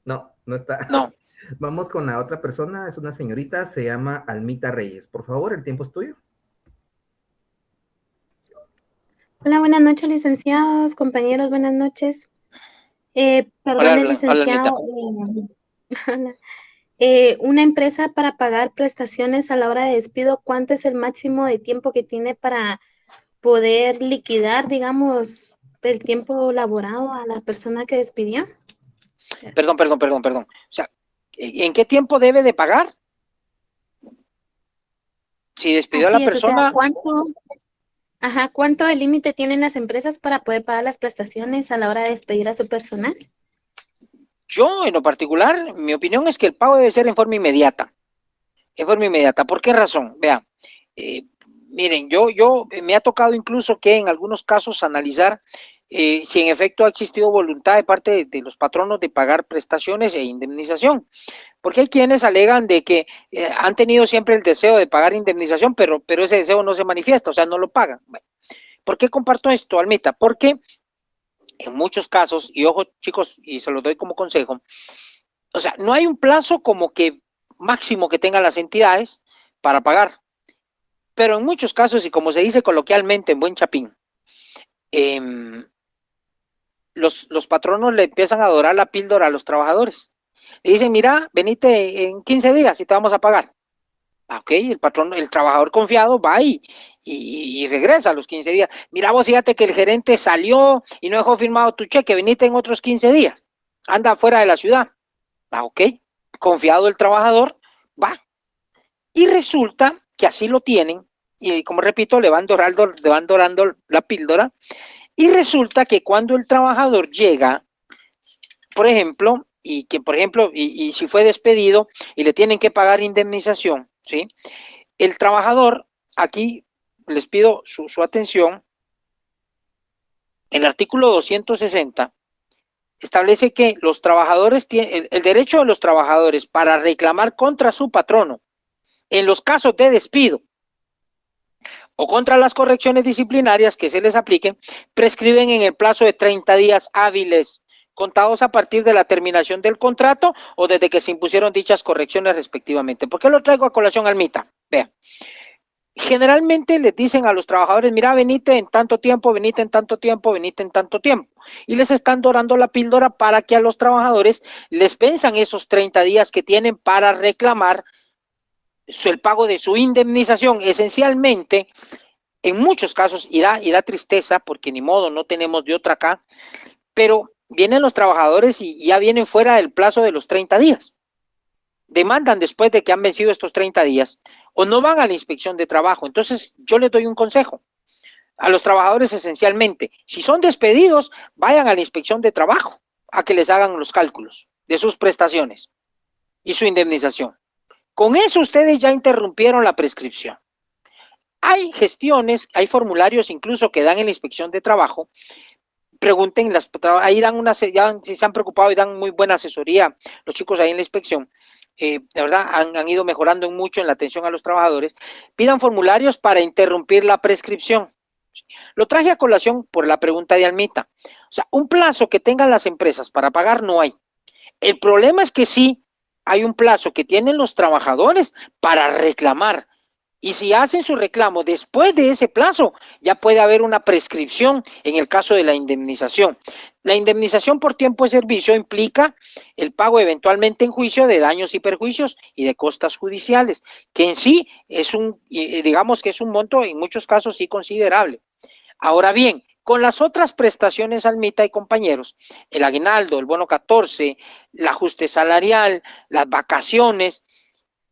No, no está. No. Vamos con la otra persona, es una señorita, se llama Almita Reyes. Por favor, el tiempo es tuyo. Hola, buenas noches, licenciados, compañeros, buenas noches. Perdón, licenciado. Una empresa para pagar prestaciones a la hora de despido, ¿cuánto es el máximo de tiempo que tiene para poder liquidar, digamos, el tiempo laborado a la persona que despidió? Perdón. O sea, ¿en qué tiempo debe de pagar? Si despidió a la persona. O sea, ¿cuánto el límite tienen las empresas para poder pagar las prestaciones a la hora de despedir a su personal? Yo, en lo particular, mi opinión es que el pago debe ser en forma inmediata. En forma inmediata. ¿Por qué razón? Vea, Miren, yo me ha tocado incluso que en algunos casos analizar si en efecto ha existido voluntad de parte de los patronos de pagar prestaciones e indemnización, porque hay quienes alegan de que han tenido siempre el deseo de pagar indemnización, pero ese deseo no se manifiesta, o sea, no lo pagan. Bueno, ¿por qué comparto esto, Almita? Porque en muchos casos, y ojo chicos, y se los doy como consejo, o sea, no hay un plazo como que máximo que tengan las entidades para pagar, pero en muchos casos, y como se dice coloquialmente en buen chapín, eh, los patronos le empiezan a dorar la píldora a los trabajadores. Le dicen, mira, venite en 15 días y te vamos a pagar. Ok, el patrón, el trabajador confiado va y regresa a los 15 días. Mira vos, fíjate que el gerente salió y no dejó firmado tu cheque, venite en otros 15 días. Anda fuera de la ciudad. Ok, confiado el trabajador, va. Y resulta que así lo tienen, y como repito, le van dorando la píldora, y resulta que cuando el trabajador llega, por ejemplo, y si fue despedido y le tienen que pagar indemnización, ¿sí? El trabajador, aquí les pido su atención, el artículo 260 establece que los trabajadores tienen el derecho de los trabajadores para reclamar contra su patrono en los casos de despido o contra las correcciones disciplinarias que se les apliquen, prescriben en el plazo de 30 días hábiles, contados a partir de la terminación del contrato o desde que se impusieron dichas correcciones respectivamente. ¿Por qué lo traigo a colación, Almita? Vea, generalmente les dicen a los trabajadores, mira, venite en tanto tiempo, venite en tanto tiempo, venite en tanto tiempo. Y les están dorando la píldora para que a los trabajadores les venzan esos 30 días que tienen para reclamar el pago de su indemnización. Esencialmente, en muchos casos, y da tristeza, porque ni modo, no tenemos de otra acá, pero vienen los trabajadores y ya vienen fuera del plazo de los 30 días. Demandan después de que han vencido estos 30 días o no van a la inspección de trabajo. Entonces, yo les doy un consejo a los trabajadores esencialmente. Si son despedidos, vayan a la inspección de trabajo a que les hagan los cálculos de sus prestaciones y su indemnización. Con eso ustedes ya interrumpieron la prescripción. Hay gestiones, hay formularios incluso que dan en la inspección de trabajo. Pregunten, ahí dan ya se han preocupado y dan muy buena asesoría los chicos ahí en la inspección. De verdad, han ido mejorando mucho en la atención a los trabajadores. Pidan formularios para interrumpir la prescripción. Lo traje a colación por la pregunta de Almita. O sea, un plazo que tengan las empresas para pagar no hay. El problema es que sí hay un plazo que tienen los trabajadores para reclamar. Y si hacen su reclamo después de ese plazo, ya puede haber una prescripción en el caso de la indemnización. La indemnización por tiempo de servicio implica el pago eventualmente en juicio de daños y perjuicios y de costas judiciales, que en sí es digamos que es un monto en muchos casos sí considerable. Ahora bien, con las otras prestaciones, Almita y compañeros, el aguinaldo, el bono 14, el ajuste salarial, las vacaciones,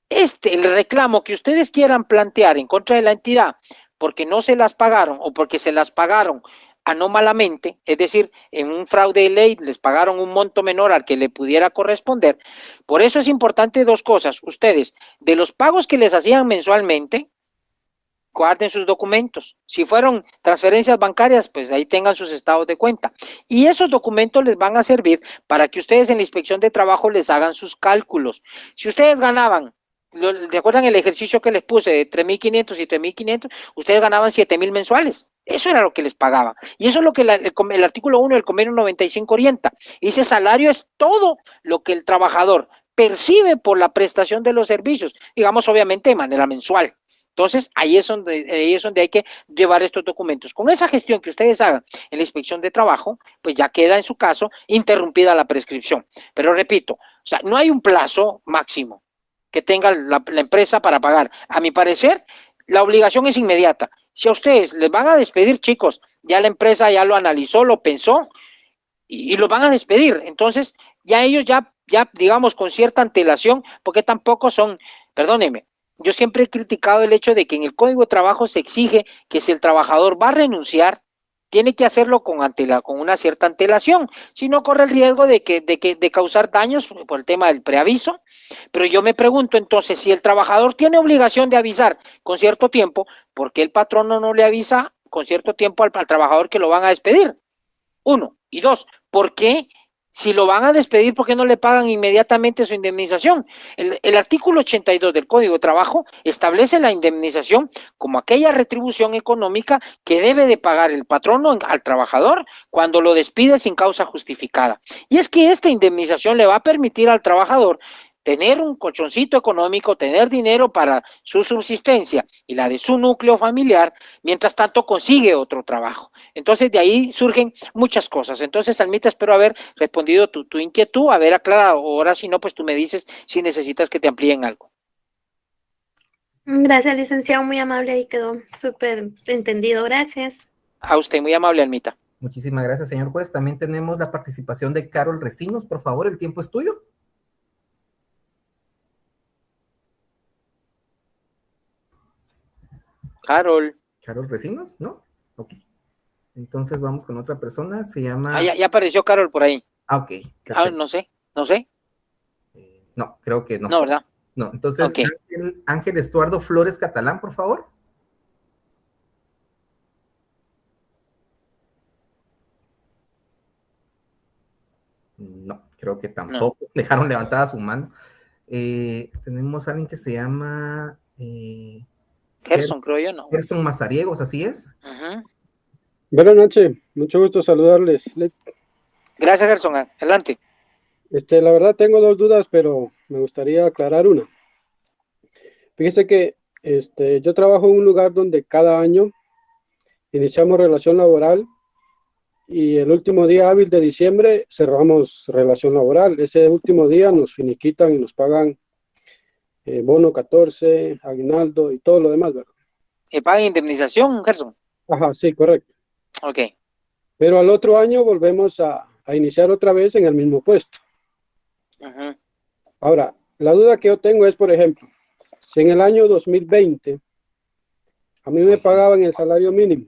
el reclamo que ustedes quieran plantear en contra de la entidad porque no se las pagaron o porque se las pagaron anómalamente, es decir, en un fraude de ley les pagaron un monto menor al que le pudiera corresponder. Por eso es importante dos cosas. Ustedes, de los pagos que les hacían mensualmente, guarden sus documentos. Si fueron transferencias bancarias, pues ahí tengan sus estados de cuenta. Y esos documentos les van a servir para que ustedes en la inspección de trabajo les hagan sus cálculos. Si ustedes ganaban, ¿de acuerdo el ejercicio que les puse de 3.500 y 3.500? Ustedes ganaban 7.000 mensuales. Eso era lo que les pagaba. Y eso es lo que el artículo 1 del convenio 95 orienta. Dice, salario es todo lo que el trabajador percibe por la prestación de los servicios, digamos obviamente de manera mensual. Entonces, ahí es donde hay que llevar estos documentos. Con esa gestión que ustedes hagan en la inspección de trabajo, pues ya queda en su caso interrumpida la prescripción. Pero repito, o sea, no hay un plazo máximo que tenga la empresa para pagar. A mi parecer, la obligación es inmediata. Si a ustedes les van a despedir, chicos, ya la empresa ya lo analizó, lo pensó y los van a despedir. Entonces, ya ellos ya digamos con cierta antelación, porque tampoco son, perdónenme, yo siempre he criticado el hecho de que en el Código de Trabajo se exige que si el trabajador va a renunciar, tiene que hacerlo con una cierta antelación, si no corre el riesgo de causar daños por el tema del preaviso. Pero yo me pregunto entonces, si el trabajador tiene obligación de avisar con cierto tiempo, ¿por qué el patrono no le avisa con cierto tiempo al trabajador que lo van a despedir? Uno. Y dos, ¿por qué si lo van a despedir, por qué no le pagan inmediatamente su indemnización? El artículo 82 del Código de Trabajo establece la indemnización como aquella retribución económica que debe de pagar el patrono al trabajador cuando lo despide sin causa justificada. Y es que esta indemnización le va a permitir al trabajador tener un colchoncito económico, tener dinero para su subsistencia y la de su núcleo familiar, mientras tanto consigue otro trabajo. Entonces de ahí surgen muchas cosas. Entonces, Almita, espero haber respondido tu inquietud, haber aclarado. Ahora si no, pues tú me dices si necesitas que te amplíen algo. Gracias, licenciado, muy amable, ahí quedó súper entendido, gracias. A usted, muy amable, Almita. Muchísimas gracias, señor juez. También tenemos la participación de Carol Recinos. Por favor, el tiempo es tuyo. Carol Recinos, ¿no? Ok. Entonces vamos con otra persona, se llama... ya apareció Carol por ahí. Ok. No sé. No, creo que no. No, ¿verdad? No, entonces Okay. Ángel Estuardo Flores Catalán, por favor. No, creo que tampoco. No. Dejaron levantada su mano. Tenemos a alguien que se llama... Gerson, creo yo, ¿no? Gerson Mazariegos, ¿así es? Buenas noches, mucho gusto saludarles. Gracias, Gerson, adelante. La verdad tengo dos dudas, pero me gustaría aclarar una. Fíjese que yo trabajo en un lugar donde cada año iniciamos relación laboral y el último día hábil de diciembre cerramos relación laboral. Ese último día nos finiquitan y nos pagan bono 14, aguinaldo y todo lo demás, ¿verdad? ¿Que pagan indemnización, Gerson? Ajá, sí, correcto. Ok. Pero al otro año volvemos a iniciar otra vez en el mismo puesto. Ahora, la duda que yo tengo es, por ejemplo, si en el año 2020 a mí me pagaban el salario mínimo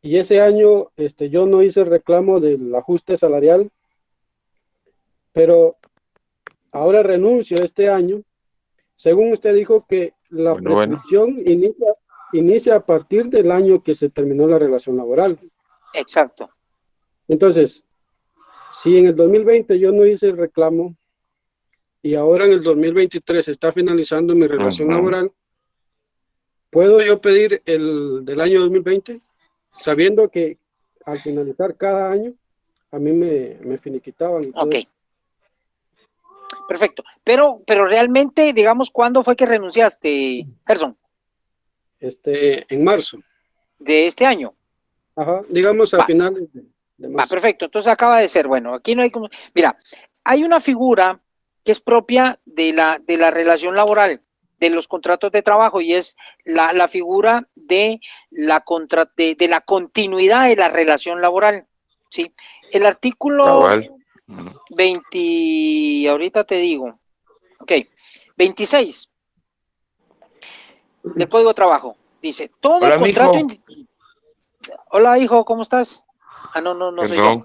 y ese año yo no hice el reclamo del ajuste salarial, pero ahora renuncio este año, según usted dijo que la prescripción inicia a partir del año que se terminó la relación laboral. Exacto. Entonces, si en el 2020 yo no hice el reclamo y ahora en el 2023 está finalizando mi relación laboral, ¿puedo yo pedir el del año 2020? Sabiendo que al finalizar cada año, a mí me finiquitaban. Ok. Perfecto. Pero realmente, digamos, ¿cuándo fue que renunciaste, Gerson? En marzo. ¿De este año? Ajá, digamos a finales de marzo. Perfecto. Entonces acaba de ser, bueno, aquí no hay como... Mira, hay una figura que es propia de la relación laboral, de los contratos de trabajo, y es la figura de la continuidad de la relación laboral, ¿sí? El artículo 20, ahorita te digo, ok, 26 del Código de Trabajo, dice, todo Hola, contrato... Hola, hijo, ¿cómo estás? No soy yo.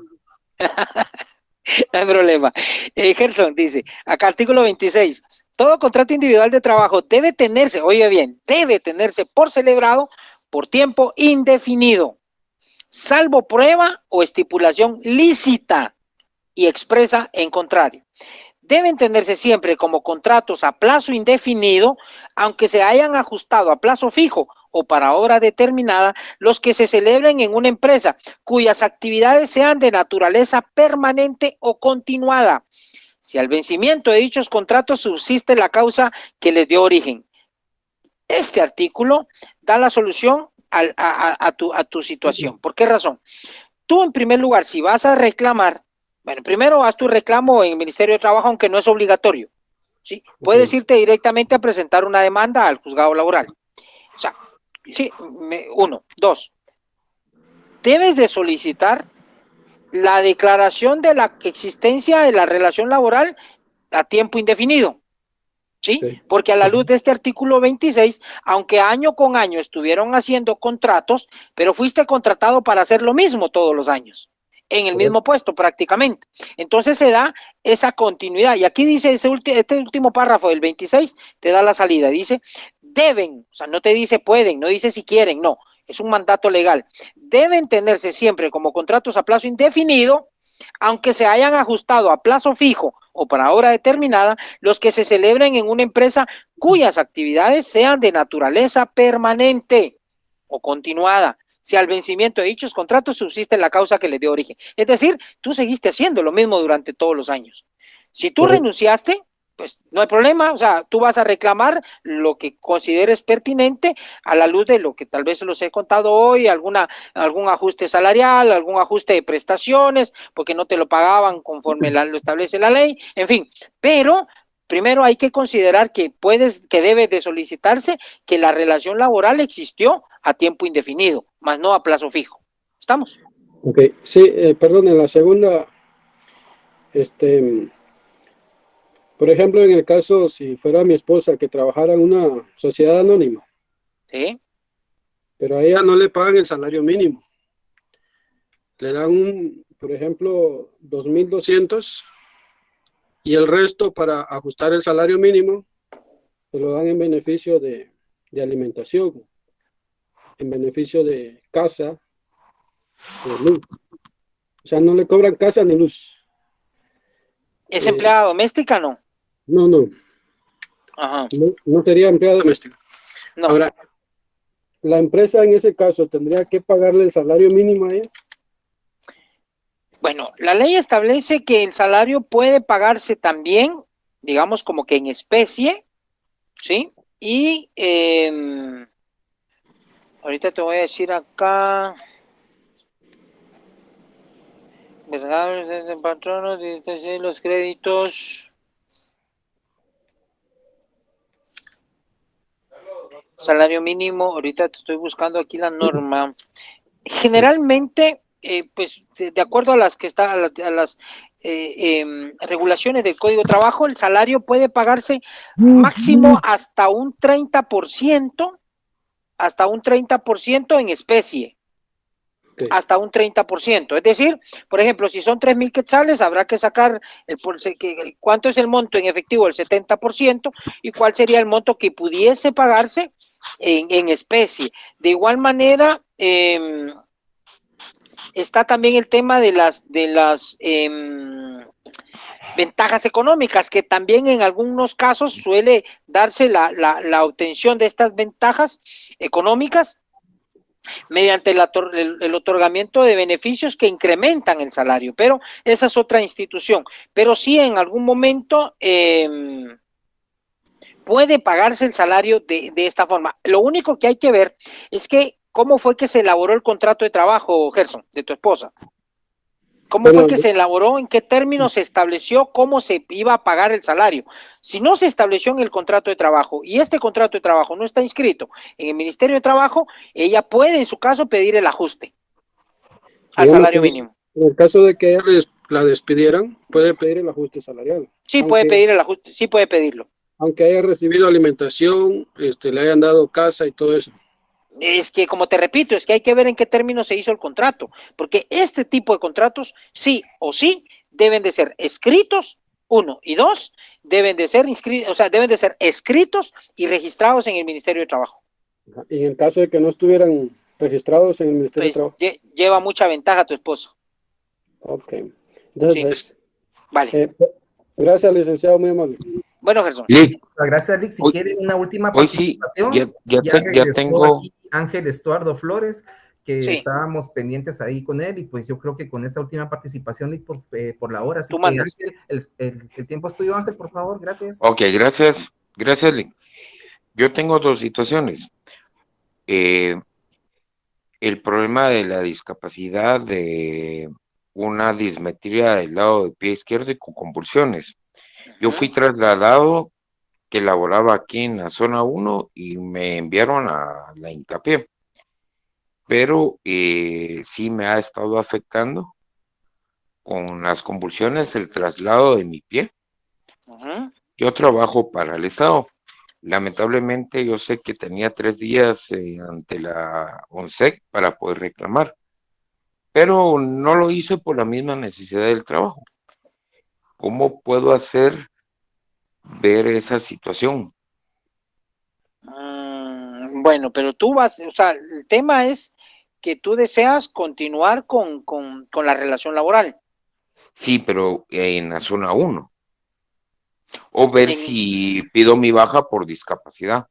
No hay problema. Gerson dice, acá artículo 26, todo contrato individual de trabajo debe tenerse, oye bien, debe tenerse por celebrado por tiempo indefinido, salvo prueba o estipulación lícita y expresa en contrario. Deben tenerse siempre como contratos a plazo indefinido, aunque se hayan ajustado a plazo fijo o para hora determinada, los que se celebren en una empresa cuyas actividades sean de naturaleza permanente o continuada, si al vencimiento de dichos contratos subsiste la causa que les dio origen. Este artículo da la solución a tu situación. ¿Por qué razón? Tú, en primer lugar, si vas a reclamar, bueno, primero haz tu reclamo en el Ministerio de Trabajo, aunque no es obligatorio, ¿sí? Puedes irte directamente a presentar una demanda al juzgado laboral. O sea, sí, uno. Dos, debes de solicitar la declaración de la existencia de la relación laboral a tiempo indefinido. ¿sí? Sí. Porque a la luz de este artículo 26, aunque año con año estuvieron haciendo contratos, pero fuiste contratado para hacer lo mismo todos los años, en el mismo puesto prácticamente. Entonces se da esa continuidad. Y aquí dice este último párrafo del 26, te da la salida. Dice, deben, o sea, no te dice pueden, no dice si quieren, no. Es un mandato legal. Deben tenerse siempre como contratos a plazo indefinido, aunque se hayan ajustado a plazo fijo o para hora determinada, los que se celebren en una empresa cuyas actividades sean de naturaleza permanente o continuada, si al vencimiento de dichos contratos subsiste la causa que le dio origen. Es decir, tú seguiste haciendo lo mismo durante todos los años. Si tú renunciaste, pues no hay problema, o sea, tú vas a reclamar lo que consideres pertinente a la luz de lo que tal vez se los he contado hoy, algún ajuste salarial, algún ajuste de prestaciones, porque no te lo pagaban conforme lo establece la ley, en fin, pero primero hay que considerar que debe de solicitarse que la relación laboral existió a tiempo indefinido, más no a plazo fijo. ¿Estamos? Ok, sí, perdón, en la segunda, por ejemplo, en el caso, si fuera mi esposa que trabajara en una sociedad anónima, ¿Sí? pero a ella no le pagan el salario mínimo. Le dan por ejemplo, 2.200 y el resto para ajustar el salario mínimo se lo dan en beneficio de alimentación, en beneficio de casa, de luz. O sea, no le cobran casa ni luz. ¿Es empleada doméstica? No. No. Ajá. No sería empleada doméstica. No. Ahora, la empresa en ese caso tendría que pagarle el salario mínimo a ella. Bueno, la ley establece que el salario puede pagarse también, digamos, como que en especie, ¿sí? Y ahorita te voy a decir acá, ¿verdad? Desde patrono, desde los créditos. Salario mínimo, ahorita te estoy buscando aquí la norma. Generalmente, pues de acuerdo a las que está a las regulaciones del Código de Trabajo, el salario puede pagarse máximo hasta un 30%, en especie. Okay. Hasta un 30%. Es decir, por ejemplo, si son 3,000 quetzales, habrá que sacar cuánto es el monto en efectivo, el 70%, y cuál sería el monto que pudiese pagarse en especie. De igual manera, está también el tema de las ventajas económicas, que también en algunos casos suele darse la obtención de estas ventajas económicas mediante el otorgamiento de beneficios que incrementan el salario, pero esa es otra institución. Pero sí, en algún momento puede pagarse el salario de esta forma. Lo único que hay que ver es que cómo fue que se elaboró el contrato de trabajo, Gerson, de tu esposa. ¿Cómo fue que se elaboró? ¿En qué términos se estableció cómo se iba a pagar el salario? Si no se estableció en el contrato de trabajo y este contrato de trabajo no está inscrito en el Ministerio de Trabajo, ella puede en su caso pedir el ajuste al salario mínimo. En el caso de que la despidieran, puede pedir el ajuste salarial. Sí, puede pedir el ajuste, sí puede pedirlo. Aunque haya recibido alimentación, le hayan dado casa y todo eso. Es que, como te repito, es que hay que ver en qué términos se hizo el contrato, porque este tipo de contratos, sí o sí, deben de ser escritos, 1, y 2, deben de ser escritos y registrados en el Ministerio de Trabajo. Y en el caso de que no estuvieran registrados en el Ministerio de Trabajo. Lleva mucha ventaja tu esposo. Ok. Entonces, sí. Vale. Gracias, licenciado, muy amable. Bueno, Gerson. Gracias, Lick. Si quiere una última participación, sí, ya tengo aquí Ángel Estuardo Flores, que estábamos pendientes ahí con él, y pues yo creo que con esta última participación, Lick, por la hora, así que Ángel, el tiempo es tuyo, Ángel, por favor, gracias. Ok, gracias, Lick. Yo tengo dos situaciones. El problema de la discapacidad de una dismetría del lado del pie izquierdo y con convulsiones. Yo fui trasladado, que laboraba aquí en la zona 1 y me enviaron a la hincapié. Pero sí me ha estado afectando con las convulsiones el traslado de mi pie. yo trabajo para el Estado. Lamentablemente yo sé que tenía 3 días ante la ONSEC para poder reclamar, pero no lo hice por la misma necesidad del trabajo. ¿Cómo puedo hacer ver esa situación? Bueno, pero tú vas, o sea, el tema es que tú deseas continuar con la relación laboral. Sí, pero en la zona 1. O ver si pido mi baja por discapacidad.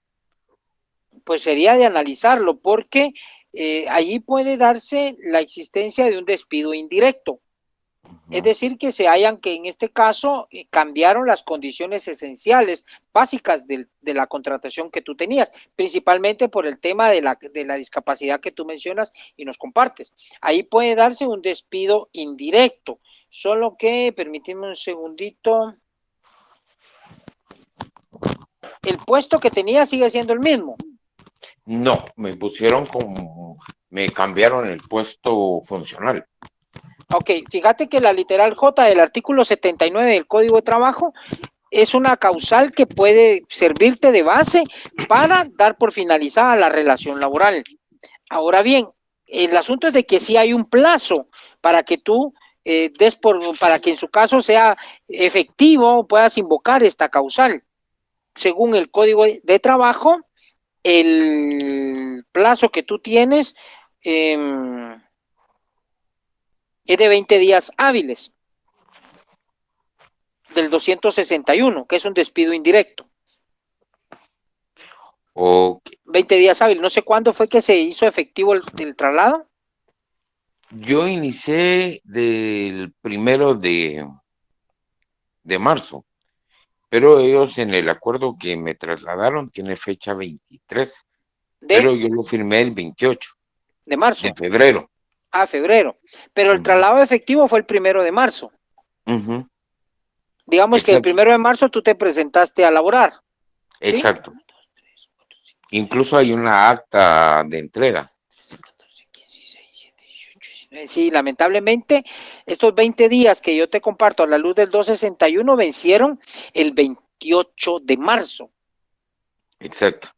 Pues sería de analizarlo, porque allí puede darse la existencia de un despido indirecto. Es decir, que que en este caso cambiaron las condiciones esenciales, básicas de la contratación que tú tenías, principalmente por el tema de la discapacidad que tú mencionas y nos compartes. Ahí puede darse un despido indirecto, solo que, permíteme un segundito, el puesto que tenía sigue siendo el mismo. No, me cambiaron el puesto funcional. Ok, fíjate que la literal J del artículo 79 del Código de Trabajo es una causal que puede servirte de base para dar por finalizada la relación laboral. Ahora bien, el asunto es de que sí hay un plazo para que tú para que en su caso sea efectivo, puedas invocar esta causal. Según el Código de Trabajo, el plazo que tú tienes es de 20 días hábiles del 261, que es un despido indirecto. Okay. 20 días hábiles. No sé cuándo fue que se hizo efectivo el traslado. Yo inicié del 1 de marzo, pero ellos en el acuerdo que me trasladaron tiene fecha 23, pero yo lo firmé el 28 de marzo. De febrero. Febrero. Pero el traslado efectivo fue el 1 de marzo. Digamos Exacto. Que el 1 de marzo tú te presentaste a laborar. Exacto. ¿Sí? Incluso hay una acta de entrega. Sí, lamentablemente, estos 20 días que yo te comparto a la luz del 261 vencieron el 28 de marzo. Exacto.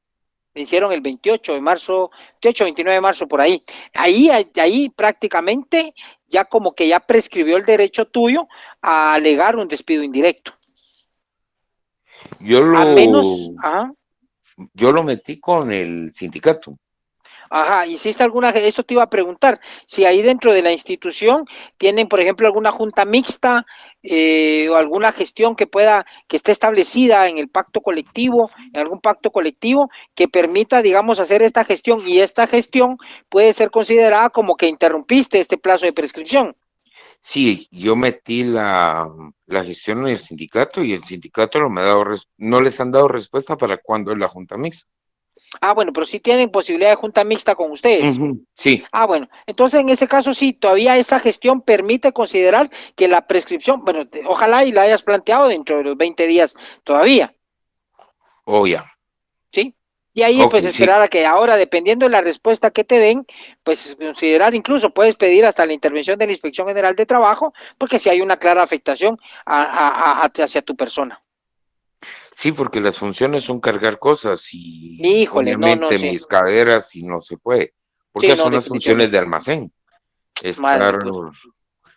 Vencieron el 28 de marzo, 28, 29 de marzo, por ahí. Ahí prácticamente ya como que ya prescribió el derecho tuyo a alegar un despido indirecto. Yo lo metí con el sindicato. ¿Hiciste alguna? Esto te iba a preguntar, si ahí dentro de la institución tienen, por ejemplo, alguna junta mixta o alguna gestión que esté establecida en el pacto colectivo, en algún pacto colectivo que permita, digamos, hacer esta gestión, y esta gestión puede ser considerada como que interrumpiste este plazo de prescripción. Sí, yo metí la gestión en el sindicato y el sindicato no les han dado respuesta para cuándo es la junta mixta. Bueno, pero sí tienen posibilidad de junta mixta con ustedes. Sí. Bueno, entonces en ese caso sí, todavía esa gestión permite considerar que la prescripción, bueno, ojalá y la hayas planteado dentro de los 20 días todavía. Ya. ¿Sí? Y ahí pues esperar a que ahora, dependiendo de la respuesta que te den, pues considerar, incluso puedes pedir hasta la intervención de la Inspección General de Trabajo, porque si hay una clara afectación hacia tu persona. Sí, porque las funciones son cargar cosas y obviamente mis caderas y no se puede, porque son las funciones de almacén.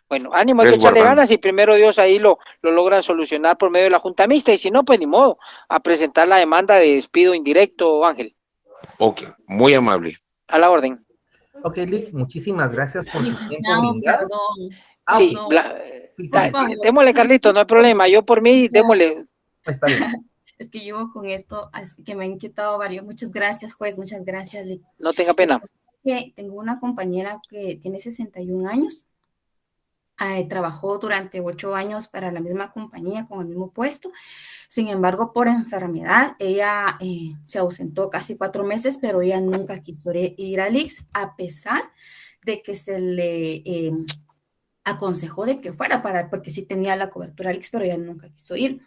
Bueno, ánimo, hay que echarle ganas y primero Dios ahí lo logran solucionar por medio de la junta mixta, y si no, pues ni modo, a presentar la demanda de despido indirecto, Ángel. Ok, muy amable. A la orden. Ok, Lick, muchísimas gracias por su tiempo brindado. Démosle, Carlitos, no hay problema, yo por mí, démosle. Está bien. Es que yo con esto, así que me han inquietado varios. Muchas gracias, juez, muchas gracias, Lick. No tenga pena. Tengo una compañera que tiene 61 años, trabajó durante 8 años para la misma compañía con el mismo puesto. Sin embargo, por enfermedad, ella se ausentó casi 4 meses, pero ella nunca quiso ir al IX, a pesar de que se le aconsejó de que fuera porque sí tenía la cobertura IX, pero ella nunca quiso ir.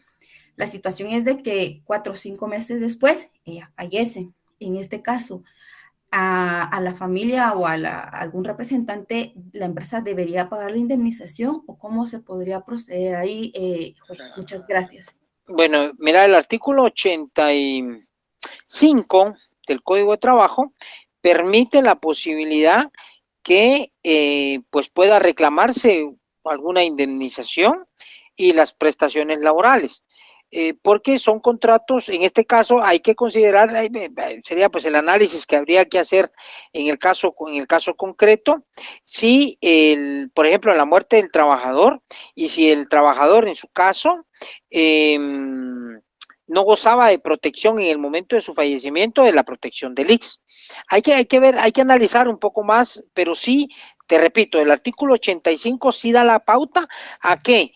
La situación es de que 4 o 5 meses después, ella fallece. En este caso, a la familia o a algún representante, la empresa debería pagar la indemnización, o cómo se podría proceder ahí, juez. Muchas gracias. Bueno, mira, el artículo 85 del Código de Trabajo permite la posibilidad que pues pueda reclamarse alguna indemnización y las prestaciones laborales. Porque son contratos, en este caso hay que considerar, sería pues el análisis que habría que hacer en el caso concreto, si por ejemplo la muerte del trabajador, y si el trabajador en su caso no gozaba de protección en el momento de su fallecimiento, de la protección del ICS. Hay que ver, hay que analizar un poco más, pero sí, te repito, el artículo 85 sí da la pauta a que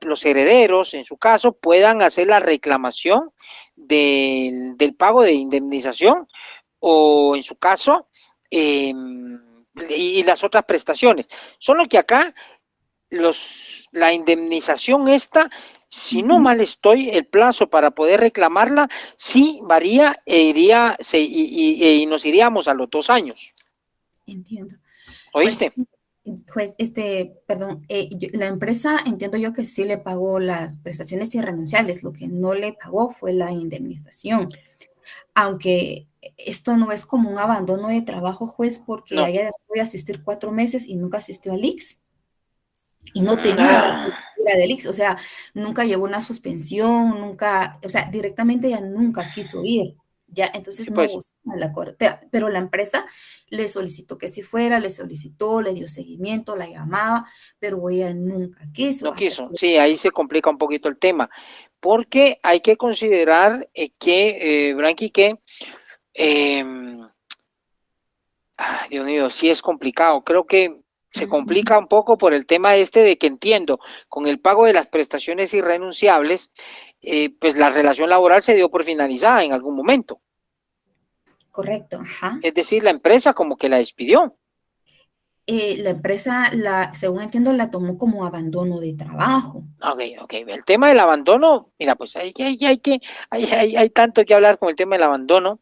los herederos, en su caso, puedan hacer la reclamación del pago de indemnización, o en su caso, y las otras prestaciones. Solo que acá la indemnización esta, si no mal estoy, el plazo para poder reclamarla sí varía y nos iríamos a los 2 años. Entiendo. ¿Oíste? Pues, perdón, la empresa, entiendo yo que sí le pagó las prestaciones irrenunciables, lo que no le pagó fue la indemnización. Aunque esto no es como un abandono de trabajo, juez, porque haya dejado de asistir 4 meses y nunca asistió al ICS. Y no tenía la cultura del ICS, o sea, nunca llevó una suspensión, nunca, o sea, directamente ella nunca quiso ir. Ya, entonces sí, no pues, la corte, pero la empresa le solicitó que si fuera, le solicitó, le dio seguimiento, la llamaba, pero ella nunca quiso. No quiso, sí, ahí se complica un poquito el tema, porque hay que considerar Branqui, que Dios mío, sí es complicado, creo que se complica un poco por el tema de que entiendo, con el pago de las prestaciones irrenunciables, pues la relación laboral se dio por finalizada en algún momento. Correcto, ajá. Es decir, la empresa como que la despidió. La empresa, según entiendo, la tomó como abandono de trabajo. Ok. El tema del abandono, mira, pues hay tanto que hablar con el tema del abandono.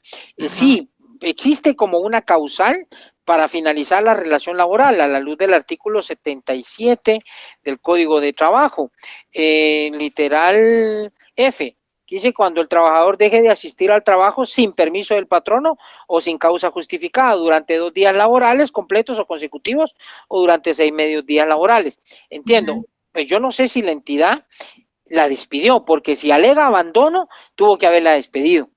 Sí, existe como una causal para finalizar la relación laboral a la luz del artículo 77 del Código de Trabajo. Literal F. Dice: cuando el trabajador deje de asistir al trabajo sin permiso del patrono o sin causa justificada durante 2 días laborales completos o consecutivos, o durante 6 medios días laborales. Entiendo, pues yo no sé si la entidad la despidió, porque si alega abandono, tuvo que haberla despedido,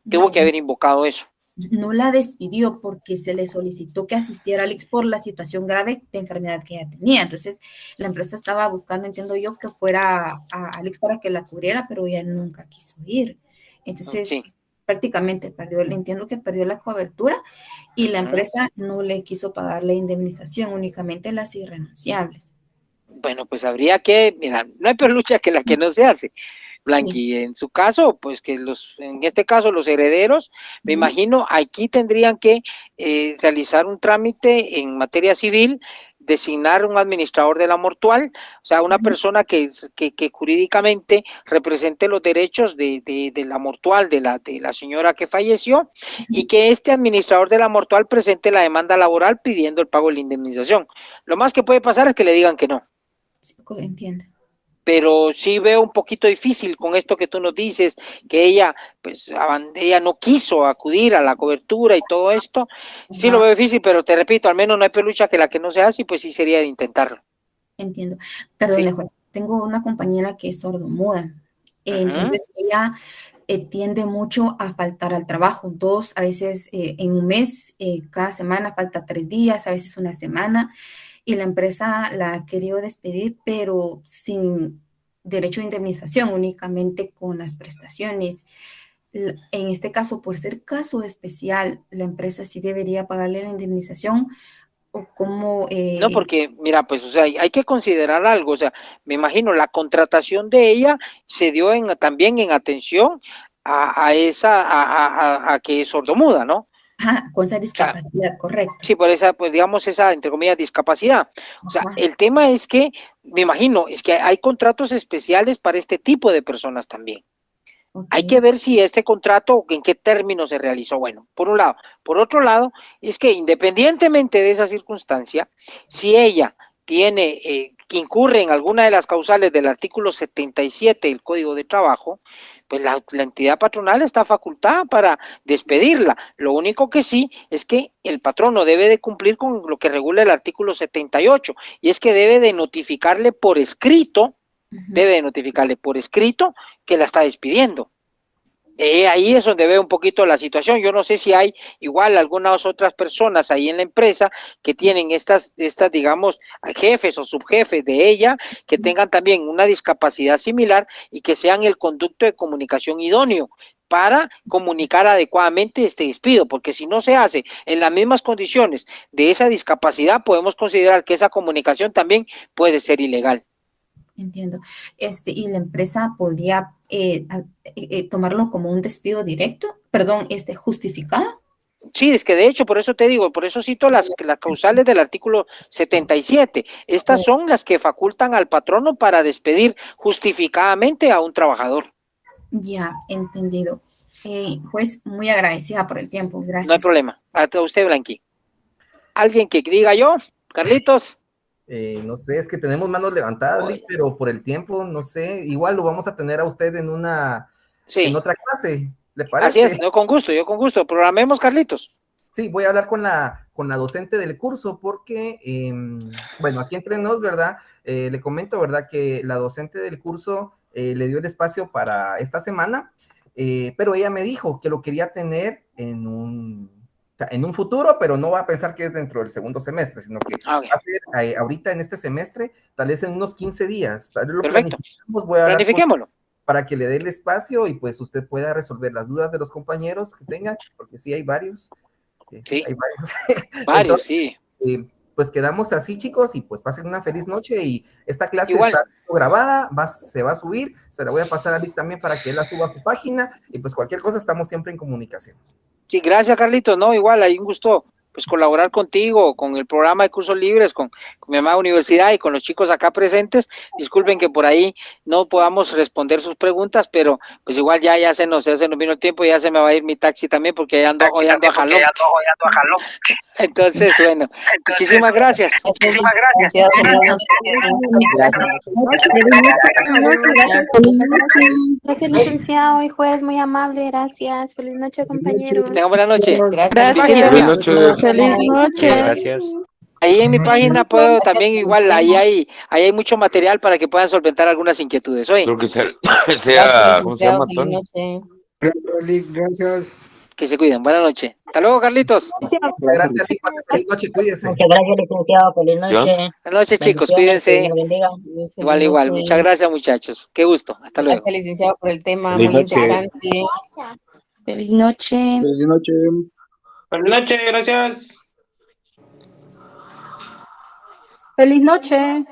tuvo que haber invocado eso. No la despidió porque se le solicitó que asistiera al ICS por la situación grave de enfermedad que ella tenía. Entonces, la empresa estaba buscando, entiendo yo, que fuera al ICS para que la cubriera, pero ella nunca quiso ir. Entonces, sí, prácticamente entiendo que perdió la cobertura, y la empresa no le quiso pagar la indemnización, únicamente las irrenunciables. Bueno, pues habría que, mira, no hay peor lucha que la que no se hace, Blanqui. En su caso, pues que en este caso los herederos, me imagino, aquí tendrían que realizar un trámite en materia civil, designar un administrador de la mortual, o sea, una persona que jurídicamente represente los derechos de la mortual de la señora que falleció, y que este administrador de la mortual presente la demanda laboral pidiendo el pago de la indemnización. Lo más que puede pasar es que le digan que no. Sí, entiendo. Pero sí veo un poquito difícil con esto que tú nos dices, que ella no quiso acudir a la cobertura y todo esto. Sí lo veo difícil, pero te repito, al menos no hay pelucha que la que no se hace, y pues sí sería de intentarlo. Entiendo. Perdón, juez, tengo una compañera que es sordomuda. Entonces ella tiende mucho a faltar al trabajo, a veces en un mes, cada semana falta 3 días, a veces una semana. Y la empresa la ha querido despedir, pero sin derecho a indemnización, únicamente con las prestaciones. En este caso, por ser caso especial, la empresa sí debería pagarle la indemnización, o cómo... No, porque, mira, pues, o sea, hay que considerar algo, o sea, me imagino, la contratación de ella se dio también en atención a que es sordomuda, ¿no? Con esa discapacidad, correcto. Sí, por esa, pues digamos, esa, entre comillas, discapacidad. O sea, el tema es que, me imagino, es que hay contratos especiales para este tipo de personas también. Hay que ver si este contrato, en qué términos se realizó. Bueno, por un lado. Por otro lado, es que independientemente de esa circunstancia, si ella tiene que incurre en alguna de las causales del artículo 77 del Código de Trabajo, pues la entidad patronal está facultada para despedirla. Lo único que sí es que el patrono debe de cumplir con lo que regula el artículo 78, y es que debe de notificarle por escrito, que la está despidiendo. Ahí es donde veo un poquito la situación. Yo no sé si hay igual algunas otras personas ahí en la empresa que tienen estas digamos, jefes o subjefes de ella, que tengan también una discapacidad similar y que sean el conducto de comunicación idóneo para comunicar adecuadamente este despido, porque si no se hace en las mismas condiciones de esa discapacidad, podemos considerar que esa comunicación también puede ser ilegal. Entiendo. Y la empresa podría tomarlo como un despido directo, perdón, justificado. Sí, es que de hecho, por eso te digo, por eso cito las causales del artículo 77. Estas son las que facultan al patrono para despedir justificadamente a un trabajador. Ya, entendido. Juez, muy agradecida por el tiempo, gracias. No hay problema. A usted, Blanqui. ¿Alguien que diga yo? Carlitos. No sé, es que tenemos manos levantadas, Lick, pero por el tiempo, no sé, igual lo vamos a tener a usted en otra clase, ¿le parece? Así es, yo con gusto, programemos, Carlitos. Sí, voy a hablar con la docente del curso, porque, bueno, aquí entre nos, ¿verdad? Le comento, ¿verdad? Que la docente del curso le dio el espacio para esta semana, pero ella me dijo que lo quería tener en un futuro, pero no va a pensar que es dentro del segundo semestre, sino que va a ser ahorita en este semestre, tal vez en unos 15 días. Tal vez lo planifiquemos, voy a hablar planifiquémoslo. Para que le dé el espacio y pues usted pueda resolver las dudas de los compañeros que tengan, porque sí hay varios. Sí, hay varios. Varios, entonces, sí. Pues quedamos así, chicos, y pues pasen una feliz noche, y esta clase está siendo grabada, se va a subir, se la voy a pasar a Lick también para que él la suba a su página, y pues cualquier cosa estamos siempre en comunicación. Sí, gracias, Carlitos. No, igual, hay un gusto pues colaborar contigo, con el programa de cursos libres, con mi amada universidad y con los chicos acá presentes. Disculpen que por ahí no podamos responder sus preguntas, pero pues igual ya se nos vino el tiempo y ya se me va a ir mi taxi también, porque hoy ando a jalón. Entonces, bueno, muchísimas gracias. Muchísimas gracias. Gracias, licenciado y juez, muy amable, gracias. Feliz noche, compañero. Que tengan buena noche. Gracias. Feliz noche. Gracias. Ahí en mi página puedo también, igual, ahí hay mucho material para que puedan solventar algunas inquietudes. Hoy. Creo que sea ¿cómo se llama, Tony? Gracias. Que se cuiden. Buenas noches. Hasta luego, Carlitos. Gracias, Lick. Feliz noche, cuídese. Muchas gracias, licenciado. Feliz noche. Buenas noches, chicos. Cuídense. Igual. Muchas gracias, muchachos. Qué gusto. Hasta luego. Gracias, licenciado, por el tema. Feliz muy noche. interesante. Feliz noche. Feliz noche. Buenas noches, gracias. Feliz noche.